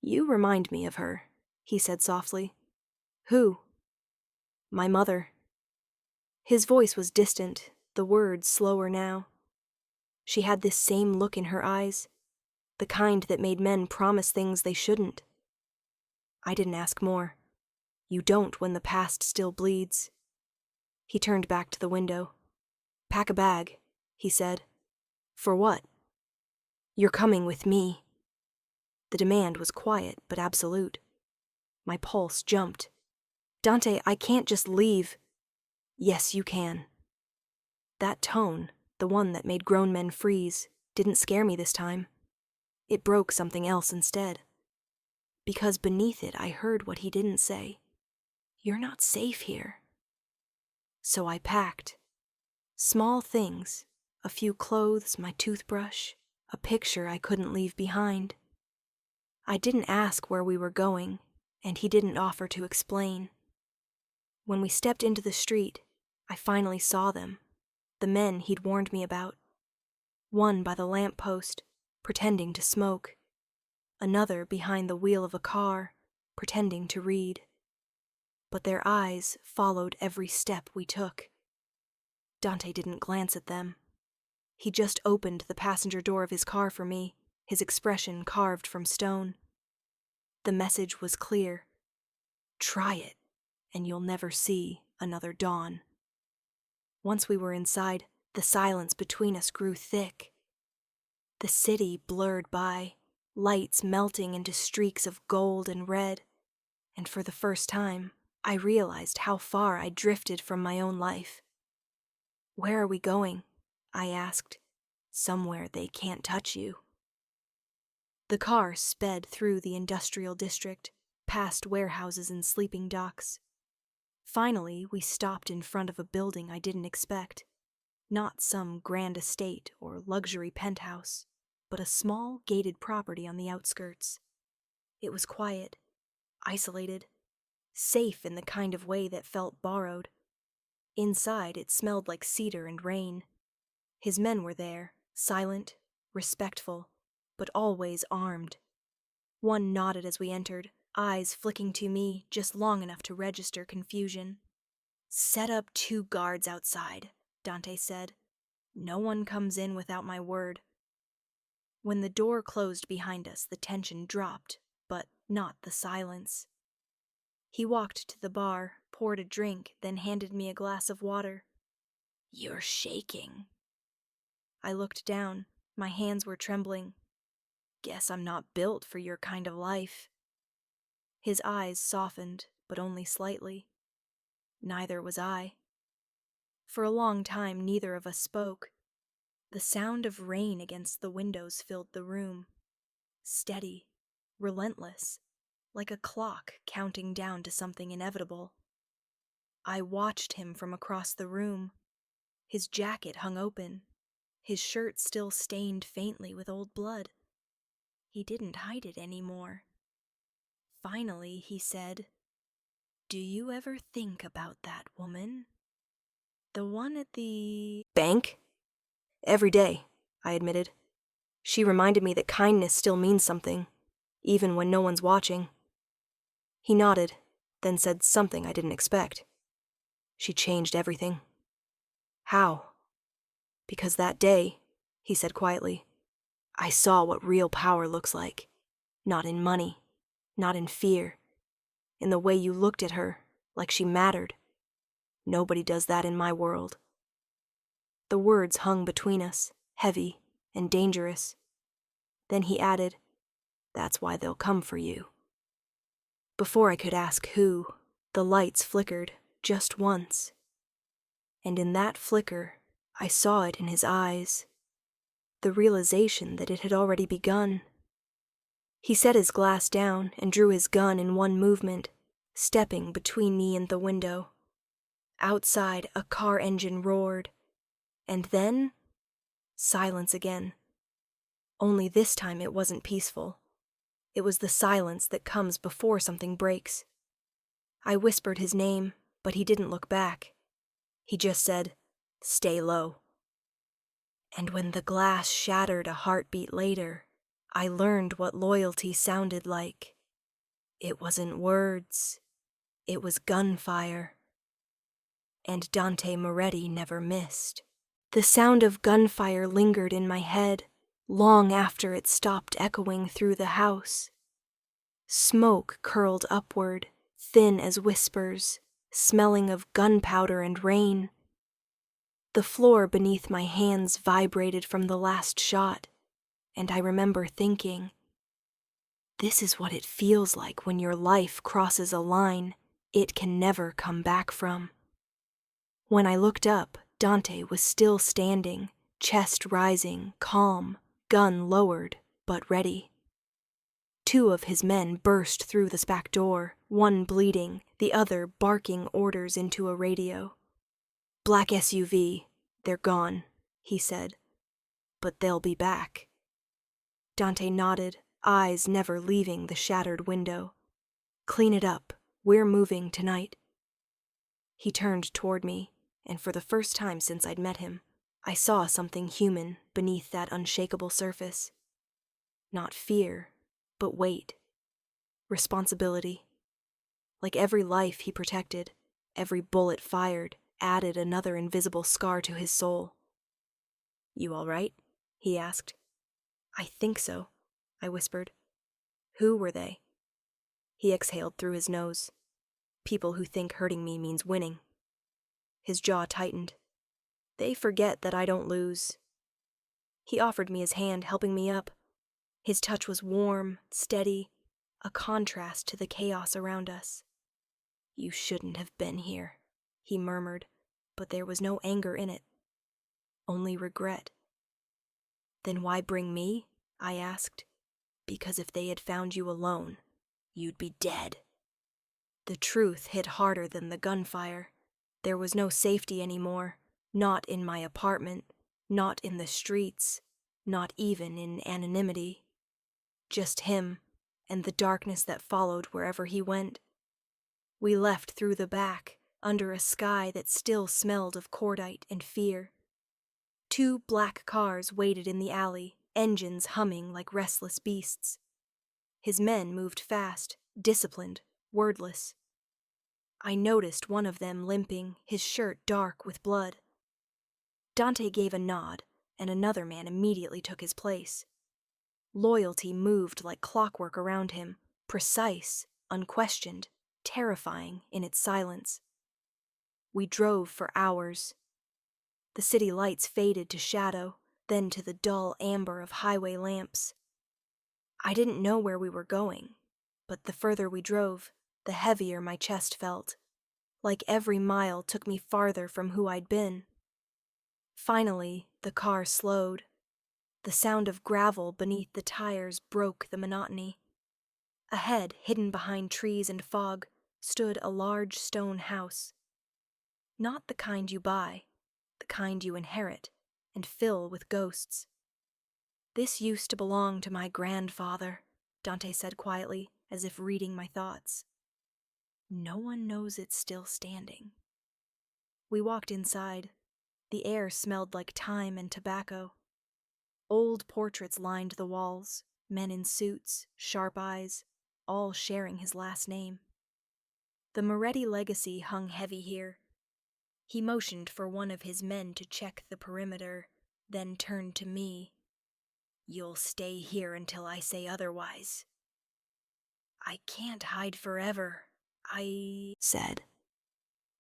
[SPEAKER 1] "You remind me of her," he said softly. "Who?" "My mother." His voice was distant, the words slower now. She had this same look in her eyes, the kind that made men promise things they shouldn't. I didn't ask more. You don't when the past still bleeds. He turned back to the window. "Pack a bag," he said. "For what?" "You're coming with me." The demand was quiet but absolute. My pulse jumped. "Dante, I can't just leave." "Yes, you can." That tone, the one that made grown men freeze, didn't scare me this time. It broke something else instead. Because beneath it I heard what he didn't say. "You're not safe here." So I packed. Small things, a few clothes, my toothbrush, a picture I couldn't leave behind. I didn't ask where we were going, and he didn't offer to explain. When we stepped into the street, I finally saw them, the men he'd warned me about. One by the lamp post, pretending to smoke. Another behind the wheel of a car, pretending to read. But their eyes followed every step we took. Dante didn't glance at them. He just opened the passenger door of his car for me, his expression carved from stone. The message was clear. Try it, and you'll never see another dawn. Once we were inside, the silence between us grew thick. The city blurred by, lights melting into streaks of gold and red, and for the first time, I realized how far I drifted from my own life. Where are we going? I asked. Somewhere they can't touch you. The car sped through the industrial district, past warehouses and sleeping docks. Finally, we stopped in front of a building I didn't expect. Not some grand estate or luxury penthouse, but a small, gated property on the outskirts. It was quiet, isolated, safe in the kind of way that felt borrowed. Inside, it smelled like cedar and rain. His men were there, silent, respectful, but always armed. One nodded as we entered, eyes flicking to me just long enough to register confusion. "Set up 2 guards outside," Dante said. "No one comes in without my word." When the door closed behind us, the tension dropped, but not the silence. He walked to the bar, poured a drink, then handed me a glass of water. "You're shaking." I looked down. My hands were trembling. "Guess I'm not built for your kind of life." His eyes softened, but only slightly. Neither was I. For a long time, neither of us spoke. The sound of rain against the windows filled the room. Steady, relentless, like a clock counting down to something inevitable. I watched him from across the room. His jacket hung open, his shirt still stained faintly with old blood. He didn't hide it anymore. Finally, he said, "Do you ever think about that woman? The one at the bank?" "Every day," I admitted. "She reminded me that kindness still means something, even when no one's watching." He nodded, then said something I didn't expect. "She changed everything." "How?" "Because that day," he said quietly, "I saw what real power looks like. Not in money, not in fear. In the way you looked at her, like she mattered. Nobody does that in my world." The words hung between us, heavy and dangerous. Then he added, "That's why they'll come for you." Before I could ask who, the lights flickered just once. And in that flicker, I saw it in his eyes, the realization that it had already begun. He set his glass down and drew his gun in one movement, stepping between me and the window. Outside, a car engine roared, and then silence again. Only this time it wasn't peaceful. It was the silence that comes before something breaks. I whispered his name, but he didn't look back. He just said, "Stay low." And when the glass shattered a heartbeat later, I learned what loyalty sounded like. It wasn't words. It was gunfire. And Dante Moretti never missed. The sound of gunfire lingered in my head, long after it stopped echoing through the house. Smoke curled upward, thin as whispers, smelling of gunpowder and rain. The floor beneath my hands vibrated from the last shot, and I remember thinking, this is what it feels like when your life crosses a line it can never come back from. When I looked up, Dante was still standing, chest rising, calm, gun lowered, but ready. 2 of his men burst through the back door, one bleeding, the other barking orders into a radio. "Black SUV, they're gone," he said. "But they'll be back." Dante nodded, eyes never leaving the shattered window. "Clean it up. We're moving tonight." He turned toward me, and for the first time since I'd met him, I saw something human beneath that unshakable surface. Not fear, but weight. Responsibility. Like every life he protected, every bullet fired added another invisible scar to his soul. "You all right?" he asked. "I think so," I whispered. "Who were they?" He exhaled through his nose. "People who think hurting me means winning." His jaw tightened. "They forget that I don't lose." He offered me his hand, helping me up. His touch was warm, steady, a contrast to the chaos around us. "You shouldn't have been here," he murmured, but there was no anger in it. Only regret. "Then why bring me?" I asked. "Because if they had found you alone, you'd be dead." The truth hit harder than the gunfire. There was no safety anymore, not in my apartment, not in the streets, not even in anonymity. Just him, and the darkness that followed wherever he went. We left through the back, under a sky that still smelled of cordite and fear. 2 black cars waited in the alley, engines humming like restless beasts. His men moved fast, disciplined, wordless. I noticed one of them limping, his shirt dark with blood. Dante gave a nod, and another man immediately took his place. Loyalty moved like clockwork around him, precise, unquestioned, terrifying in its silence. We drove for hours. The city lights faded to shadow, then to the dull amber of highway lamps. I didn't know where we were going, but the further we drove, the heavier my chest felt. Like every mile took me farther from who I'd been. Finally, the car slowed. The sound of gravel beneath the tires broke the monotony. Ahead, hidden behind trees and fog, stood a large stone house. Not the kind you buy, the kind you inherit and fill with ghosts. "This used to belong to my grandfather," Dante said quietly, as if reading my thoughts. "No one knows it's still standing." We walked inside. The air smelled like thyme and tobacco. Old portraits lined the walls, men in suits, sharp eyes, all sharing his last name. The Moretti legacy hung heavy here. He motioned for one of his men to check the perimeter, then turned to me. "You'll stay here until I say otherwise." "I can't hide forever," I said.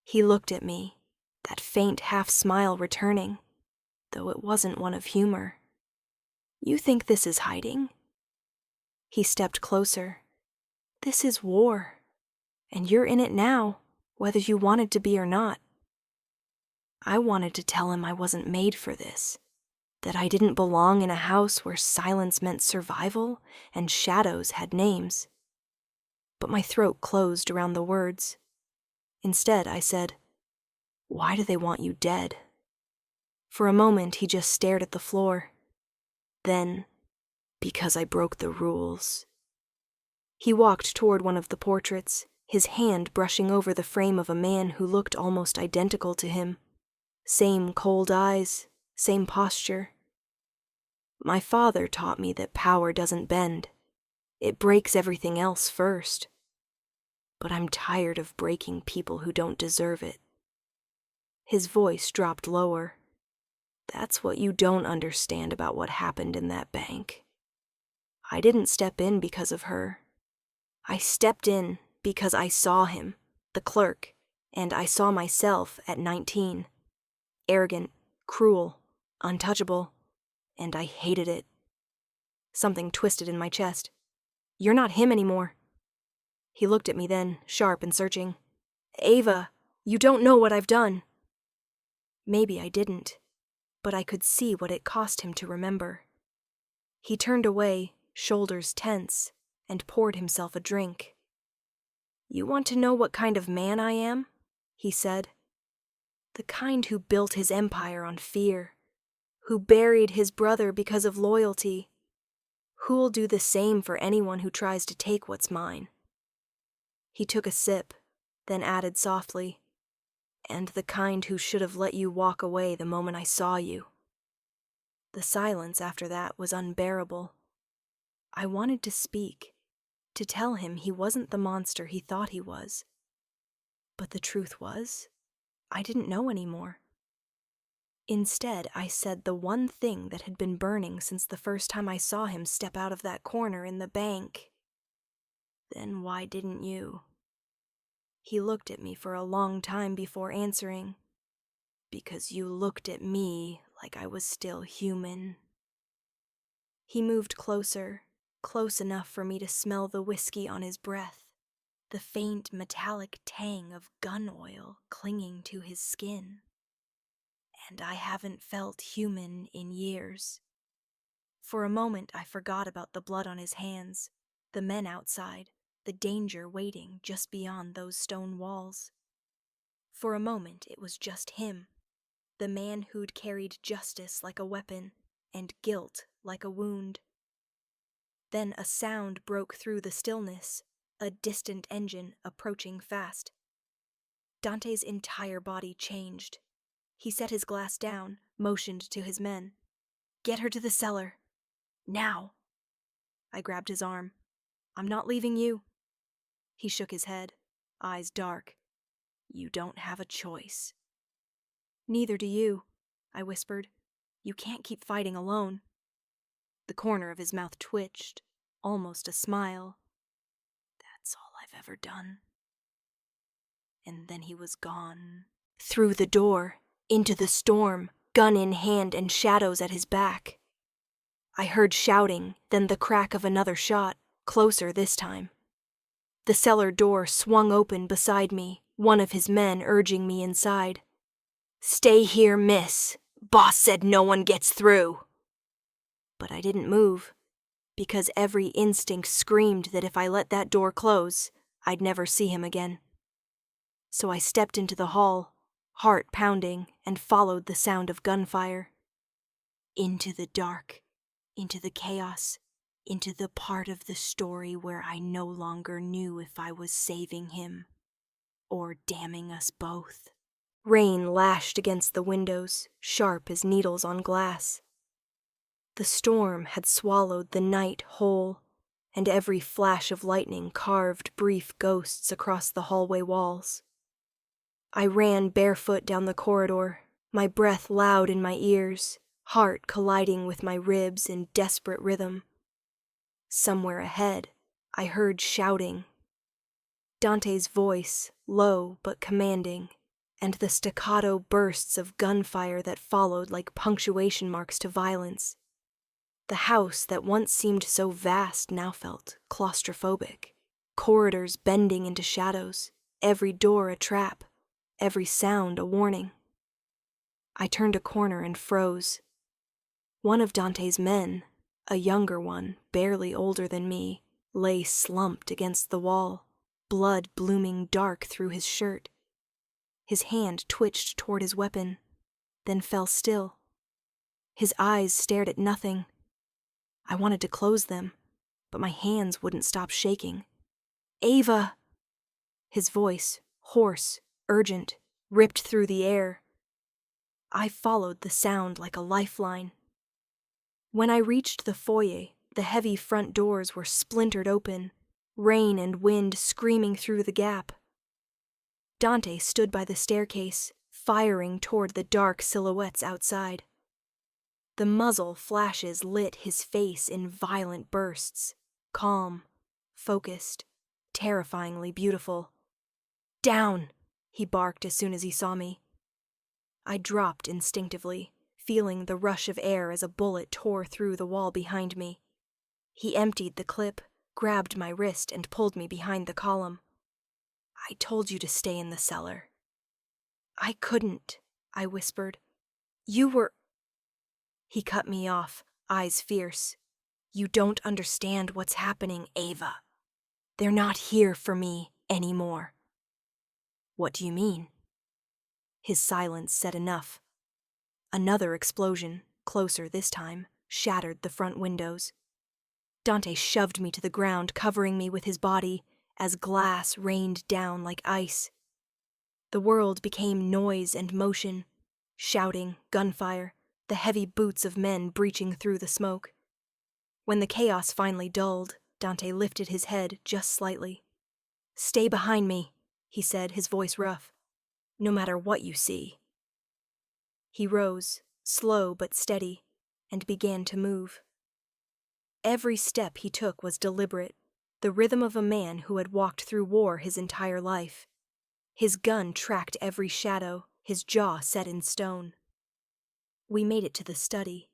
[SPEAKER 1] He looked at me, that faint half-smile returning, though it wasn't one of humor. "You think this is hiding?" He stepped closer. "This is war, and you're in it now, whether you wanted to be or not." I wanted to tell him I wasn't made for this, that I didn't belong in a house where silence meant survival and shadows had names. But my throat closed around the words. Instead, I said, "Why do they want you dead?" For a moment, he just stared at the floor. Then, "Because I broke the rules." He walked toward one of the portraits, his hand brushing over the frame of a man who looked almost identical to him. Same cold eyes, same posture. "My father taught me that power doesn't bend. It breaks everything else first. But I'm tired of breaking people who don't deserve it." His voice dropped lower. "That's what you don't understand about what happened in that bank. I didn't step in because of her. I stepped in because I saw him, the clerk, and I saw myself at 19. Arrogant, cruel, untouchable, and I hated it." Something twisted in my chest. "You're not him anymore." He looked at me then, sharp and searching. "Ava, you don't know what I've done." Maybe I didn't, but I could see what it cost him to remember. He turned away, shoulders tense, and poured himself a drink. "You want to know what kind of man I am?" he said. "The kind who built his empire on fear, who buried his brother because of loyalty, Who'll do the same for anyone who tries to take what's mine? He took a sip, then added softly, and the kind who should have let you walk away the moment I saw you. The silence after that was unbearable. I wanted to speak, to tell him he wasn't the monster he thought he was. But the truth was, I didn't know anymore. Instead, I said the one thing that had been burning since the first time I saw him step out of that corner in the bank. Then why didn't you? He looked at me for a long time before answering. Because you looked at me like I was still human. He moved closer, close enough for me to smell the whiskey on his breath, the faint metallic tang of gun oil clinging to his skin. And I haven't felt human in years. For a moment I forgot about the blood on his hands, the men outside, the danger waiting just beyond those stone walls. For a moment it was just him, the man who'd carried justice like a weapon and guilt like a wound. Then a sound broke through the stillness, a distant engine approaching fast. Dante's entire body changed. He set his glass down, motioned to his men. Get her to the cellar. Now. I grabbed his arm. I'm not leaving you. He shook his head, eyes dark. You don't have a choice. Neither do you, I whispered. You can't keep fighting alone. The corner of his mouth twitched, almost a smile. That's all I've ever done. And then he was gone. Through the door, into the storm, gun in hand and shadows at his back. I heard shouting, then the crack of another shot, closer this time. The cellar door swung open beside me, one of his men urging me inside. Stay here, miss. Boss said no one gets through. But I didn't move, because every instinct screamed that if I let that door close, I'd never see him again. So I stepped into the hall, heart pounding, and followed the sound of gunfire. Into the dark, into the chaos, into the part of the story where I no longer knew if I was saving him or damning us both. Rain lashed against the windows, sharp as needles on glass. The storm had swallowed the night whole, and every flash of lightning carved brief ghosts across the hallway walls. I ran barefoot down the corridor, my breath loud in my ears, heart colliding with my ribs in desperate rhythm. Somewhere ahead, I heard shouting. Dante's voice, low but commanding, and the staccato bursts of gunfire that followed like punctuation marks to violence. The house that once seemed so vast now felt claustrophobic, corridors bending into shadows, every door a trap, every sound a warning. I turned a corner and froze. One of Dante's men, a younger one, barely older than me, lay slumped against the wall, blood blooming dark through his shirt. His hand twitched toward his weapon, then fell still. His eyes stared at nothing. I wanted to close them, but my hands wouldn't stop shaking. Ava! His voice, hoarse, urgent, ripped through the air. I followed the sound like a lifeline. When I reached the foyer, the heavy front doors were splintered open, rain and wind screaming through the gap. Dante stood by the staircase, firing toward the dark silhouettes outside. The muzzle flashes lit his face in violent bursts, calm, focused, terrifyingly beautiful. Down, he barked as soon as he saw me. I dropped instinctively, feeling the rush of air as a bullet tore through the wall behind me. He emptied the clip, grabbed my wrist, and pulled me behind the column. I told you to stay in the cellar. I couldn't, I whispered. You were... He cut me off, eyes fierce. You don't understand what's happening, Ava. They're not here for me anymore. What do you mean? His silence said enough. Another explosion, closer this time, shattered the front windows. Dante shoved me to the ground, covering me with his body, as glass rained down like ice. The world became noise and motion, shouting, gunfire, the heavy boots of men breaching through the smoke. When the chaos finally dulled, Dante lifted his head just slightly. "Stay behind me," he said, his voice rough. "No matter what you see." He rose, slow but steady, and began to move. Every step he took was deliberate, the rhythm of a man who had walked through war his entire life. His gun tracked every shadow, his jaw set in stone. We made it to the study,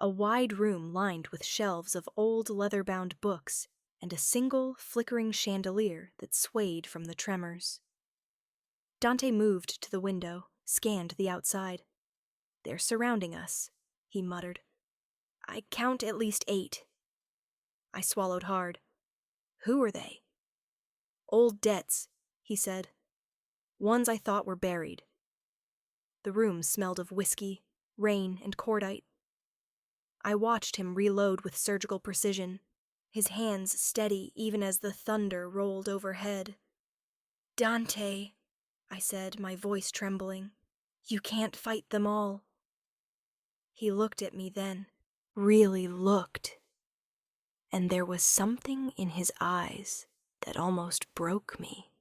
[SPEAKER 1] a wide room lined with shelves of old leather-bound books and a single, flickering chandelier that swayed from the tremors. Dante moved to the window, scanned the outside. "They're surrounding us," he muttered. "I count at least 8. I swallowed hard. "Who are they?" "Old debts," he said. "Ones I thought were buried." The room smelled of whiskey, rain, and cordite. I watched him reload with surgical precision, his hands steady even as the thunder rolled overhead. "Dante," I said, my voice trembling, "you can't fight them all." He looked at me then, really looked, and there was something in his eyes that almost broke me.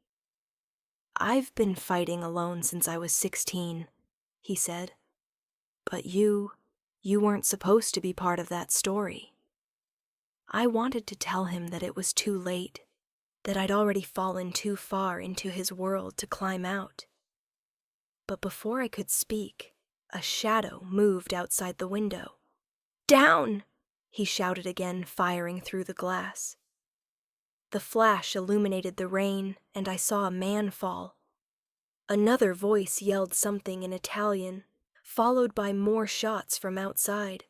[SPEAKER 1] "I've been fighting alone since I was 16, he said. "But you weren't supposed to be part of that story." I wanted to tell him that it was too late, that I'd already fallen too far into his world to climb out. But before I could speak, a shadow moved outside the window. "Down!" he shouted again, firing through the glass. The flash illuminated the rain, and I saw a man fall. Another voice yelled something in Italian, followed by more shots from outside.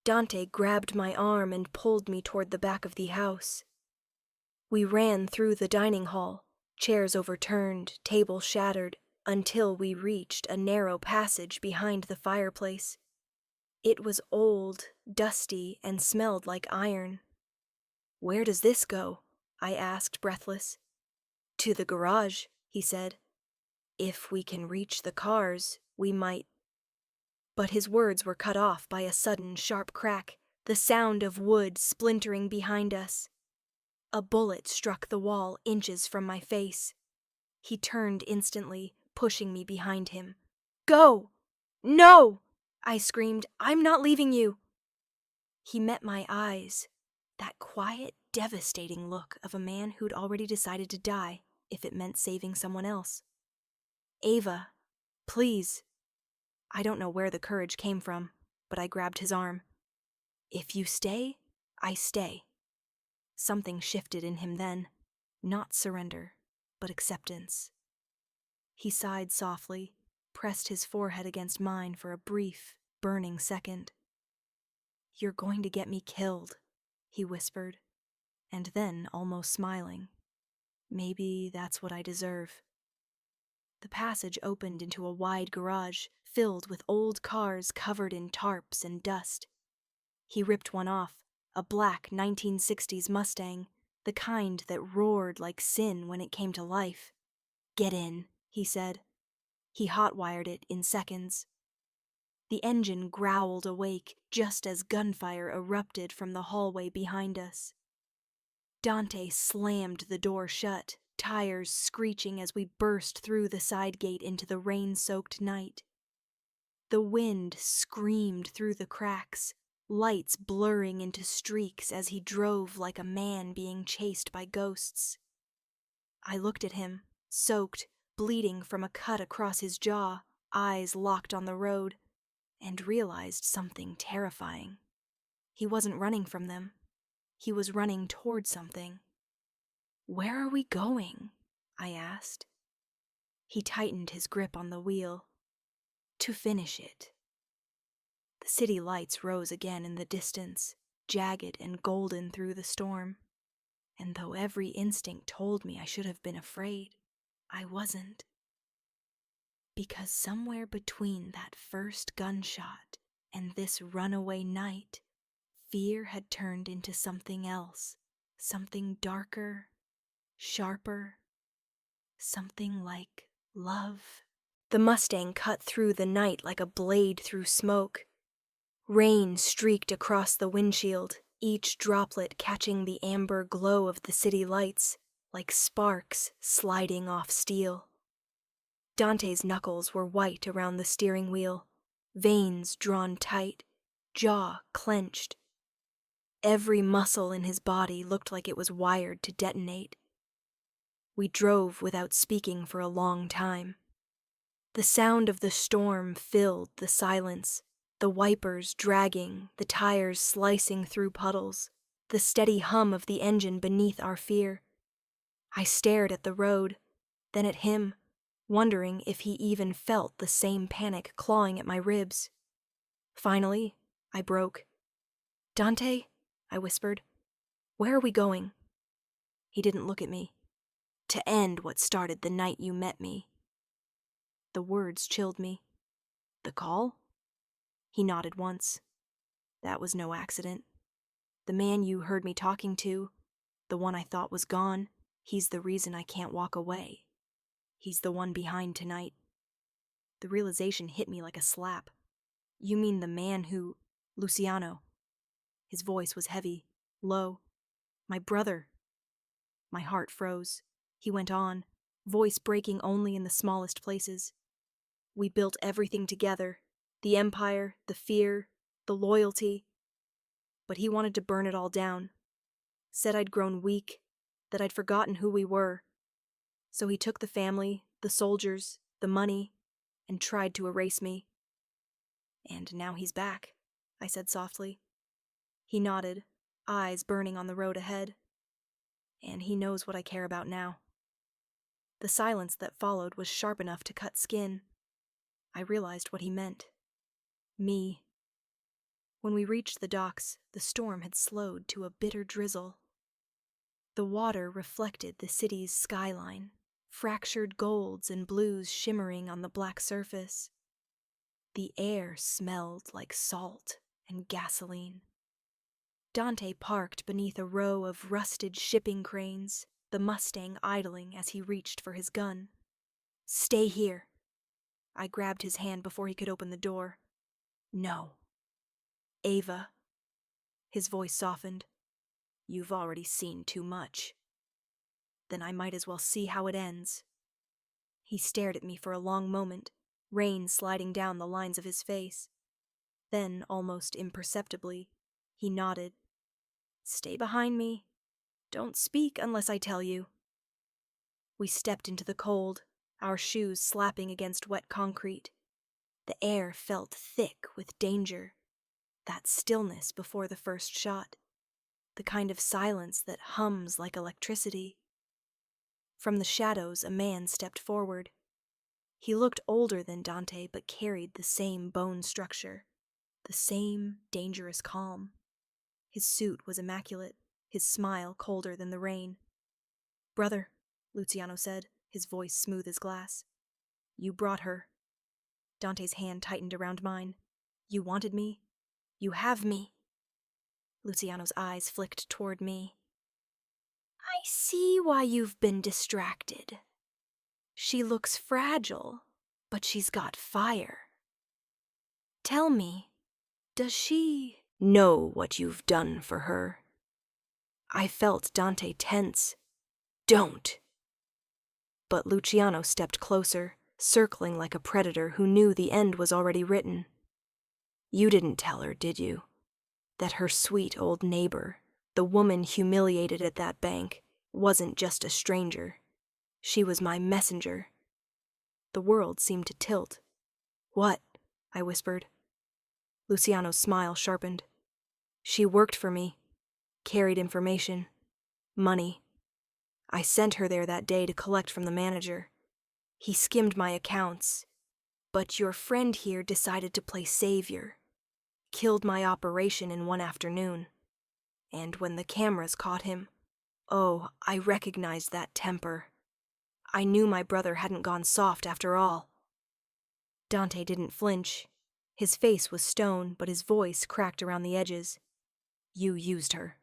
[SPEAKER 1] Dante grabbed my arm and pulled me toward the back of the house. We ran through the dining hall, chairs overturned, tables shattered, until we reached a narrow passage behind the fireplace. It was old, dusty, and smelled like iron. "Where does this go?" I asked, breathless. "To the garage," he said. "If we can reach the cars, we might—" But his words were cut off by a sudden, sharp crack, the sound of wood splintering behind us. A bullet struck the wall inches from my face. He turned instantly, pushing me behind him. "Go!" "No!" I screamed. "I'm not leaving you." He met my eyes, that quiet, devastating look of a man who'd already decided to die if it meant saving someone else. "Ava, please." I don't know where the courage came from, but I grabbed his arm. "If you stay, I stay." Something shifted in him then, not surrender, but acceptance. He sighed softly, pressed his forehead against mine for a brief, burning second. "You're going to get me killed," he whispered, and then, almost smiling, "Maybe that's what I deserve." The passage opened into a wide garage filled with old cars covered in tarps and dust. He ripped one off, a black 1960s Mustang, the kind that roared like sin when it came to life. "Get in," he said. He hot-wired it in seconds. The engine growled awake just as gunfire erupted from the hallway behind us. Dante slammed the door shut, tires screeching as we burst through the side gate into the rain-soaked night. The wind screamed through the cracks, lights blurring into streaks as he drove like a man being chased by ghosts. I looked at him, soaked, bleeding from a cut across his jaw, eyes locked on the road, and realized something terrifying. He wasn't running from them. He was running toward something. "Where are we going?" I asked. He tightened his grip on the wheel. "To finish it." The city lights rose again in the distance, jagged and golden through the storm. And though every instinct told me I should have been afraid, I wasn't. Because somewhere between that first gunshot and this runaway night, fear had turned into something else, something darker, sharper, something like love. The Mustang cut through the night like a blade through smoke. Rain streaked across the windshield, each droplet catching the amber glow of the city lights, like sparks sliding off steel. Dante's knuckles were white around the steering wheel, veins drawn tight, jaw clenched. Every muscle in his body looked like it was wired to detonate. We drove without speaking for a long time. The sound of the storm filled the silence, the wipers dragging, the tires slicing through puddles, the steady hum of the engine beneath our fear. I stared at the road, then at him, wondering if he even felt the same panic clawing at my ribs. Finally, I broke. "Dante," I whispered, "where are we going?" He didn't look at me. "To end what started the night you met me." The words chilled me. "The call?" He nodded once. "That was no accident. The man you heard me talking to, the one I thought was gone, he's the reason I can't walk away. He's the one behind tonight." The realization hit me like a slap. "You mean the man who... Luciano." His voice was heavy, low. "My brother." My heart froze. He went on, voice breaking only in the smallest places. "We built everything together, the empire, the fear, the loyalty. But he wanted to burn it all down. Said I'd grown weak, that I'd forgotten who we were. So he took the family, the soldiers, the money, and tried to erase me." "And now he's back," I said softly. He nodded, eyes burning on the road ahead. "And he knows what I care about now." The silence that followed was sharp enough to cut skin. I realized what he meant. Me. When we reached the docks, the storm had slowed to a bitter drizzle. The water reflected the city's skyline, fractured golds and blues shimmering on the black surface. The air smelled like salt and gasoline. Dante parked beneath a row of rusted shipping cranes, the Mustang idling as he reached for his gun. "Stay here." I grabbed his hand before he could open the door. "No." "Ava." His voice softened. "You've already seen too much." "Then I might as well see how it ends." He stared at me for a long moment, rain sliding down the lines of his face. Then, almost imperceptibly, he nodded. "Stay behind me. Don't speak unless I tell you." We stepped into the cold, our shoes slapping against wet concrete. The air felt thick with danger. That stillness before the first shot. The kind of silence that hums like electricity. From the shadows, a man stepped forward. He looked older than Dante, but carried the same bone structure, the same dangerous calm. His suit was immaculate, his smile colder than the rain. "Brother," Luciano said, his voice smooth as glass. "You brought her." Dante's hand tightened around mine. "You wanted me? You have me." Luciano's eyes flicked toward me. "I see why you've been distracted. She looks fragile, but she's got fire. Tell me, does she know what you've done for her?" I felt Dante tense. "Don't." But Luciano stepped closer, circling like a predator who knew the end was already written. "You didn't tell her, did you? That her sweet old neighbor, the woman humiliated at that bank, wasn't just a stranger. She was my messenger." The world seemed to tilt. "What?" I whispered. Luciano's smile sharpened. "She worked for me, carried information, money. I sent her there that day to collect from the manager. He skimmed my accounts, but your friend here decided to play savior. Killed my operation in one afternoon. And when the cameras caught him, oh, I recognized that temper. I knew my brother hadn't gone soft after all." Dante didn't flinch. His face was stone, but his voice cracked around the edges. You used her.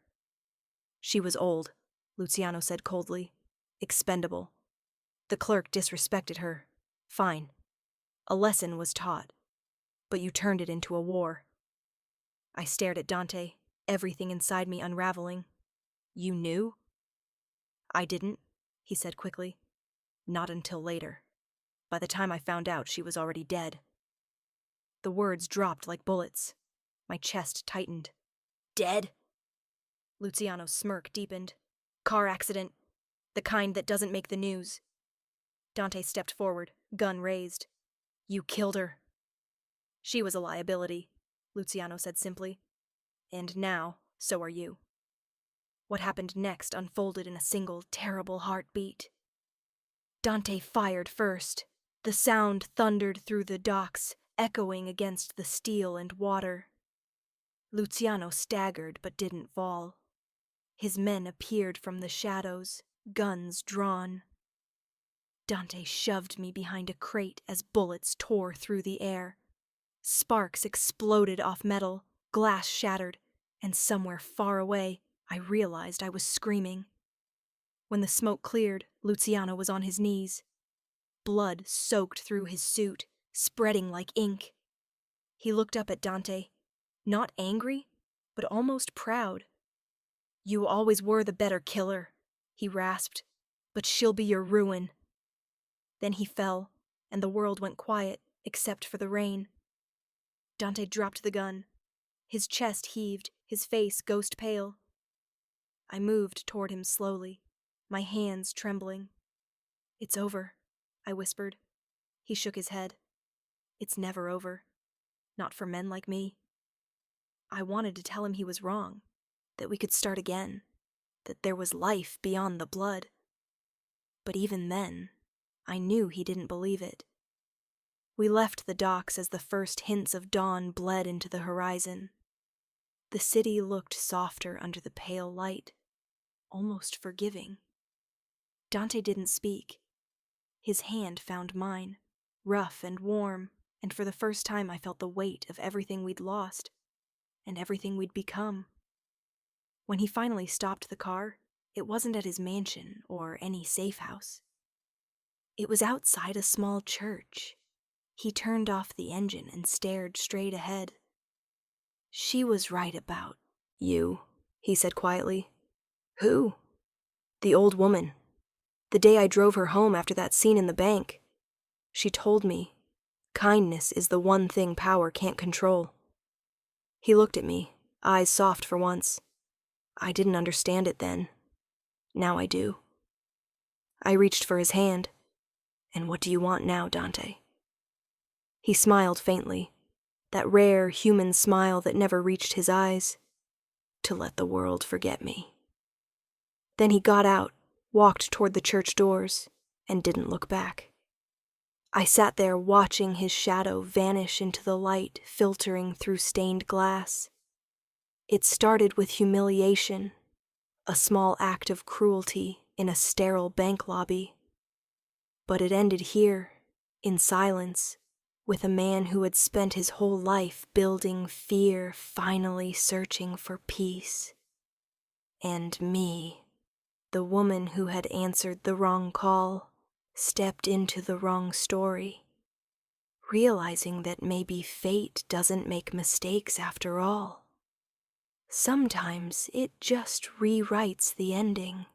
[SPEAKER 1] She was old, Luciano said coldly. Expendable. The clerk disrespected her. Fine. A lesson was taught. But you turned it into a war. I stared at Dante, everything inside me unraveling. You knew? I didn't, he said quickly. Not until later. By the time I found out, she was already dead. The words dropped like bullets. My chest tightened. Dead? Luciano's smirk deepened. Car accident. The kind that doesn't make the news. Dante stepped forward, gun raised. You killed her. She was a liability, Luciano said simply. And now, so are you. What happened next unfolded in a single, terrible heartbeat. Dante fired first. The sound thundered through the docks, echoing against the steel and water. Luciano staggered but didn't fall. His men appeared from the shadows, guns drawn. Dante shoved me behind a crate as bullets tore through the air. Sparks exploded off metal, glass shattered, and somewhere far away, I realized I was screaming. When the smoke cleared, Luciano was on his knees. Blood soaked through his suit, spreading like ink. He looked up at Dante, not angry, but almost proud. You always were the better killer, he rasped, but she'll be your ruin. Then he fell, and the world went quiet, except for the rain. Dante dropped the gun. His chest heaved, his face ghost pale. I moved toward him slowly, my hands trembling. It's over, I whispered. He shook his head. It's never over. Not for men like me. I wanted to tell him he was wrong, that we could start again, that there was life beyond the blood. But even then, I knew he didn't believe it. We left the docks as the first hints of dawn bled into the horizon. The city looked softer under the pale light, almost forgiving. Dante didn't speak. His hand found mine, rough and warm, and for the first time I felt the weight of everything we'd lost, and everything we'd become. When he finally stopped the car, it wasn't at his mansion or any safe house. It was outside a small church. He turned off the engine and stared straight ahead. She was right about you, he said quietly. Who? The old woman. The day I drove her home after that scene in the bank. She told me, kindness is the one thing power can't control. He looked at me, eyes soft for once. I didn't understand it then. Now I do. I reached for his hand. And what do you want now, Dante? He smiled faintly, that rare human smile that never reached his eyes. To let the world forget me. Then he got out, walked toward the church doors, and didn't look back. I sat there watching his shadow vanish into the light filtering through stained glass. It started with humiliation, a small act of cruelty in a sterile bank lobby. But it ended here, in silence, with a man who had spent his whole life building fear finally searching for peace. And me, the woman who had answered the wrong call, stepped into the wrong story, realizing that maybe fate doesn't make mistakes after all. Sometimes it just rewrites the ending.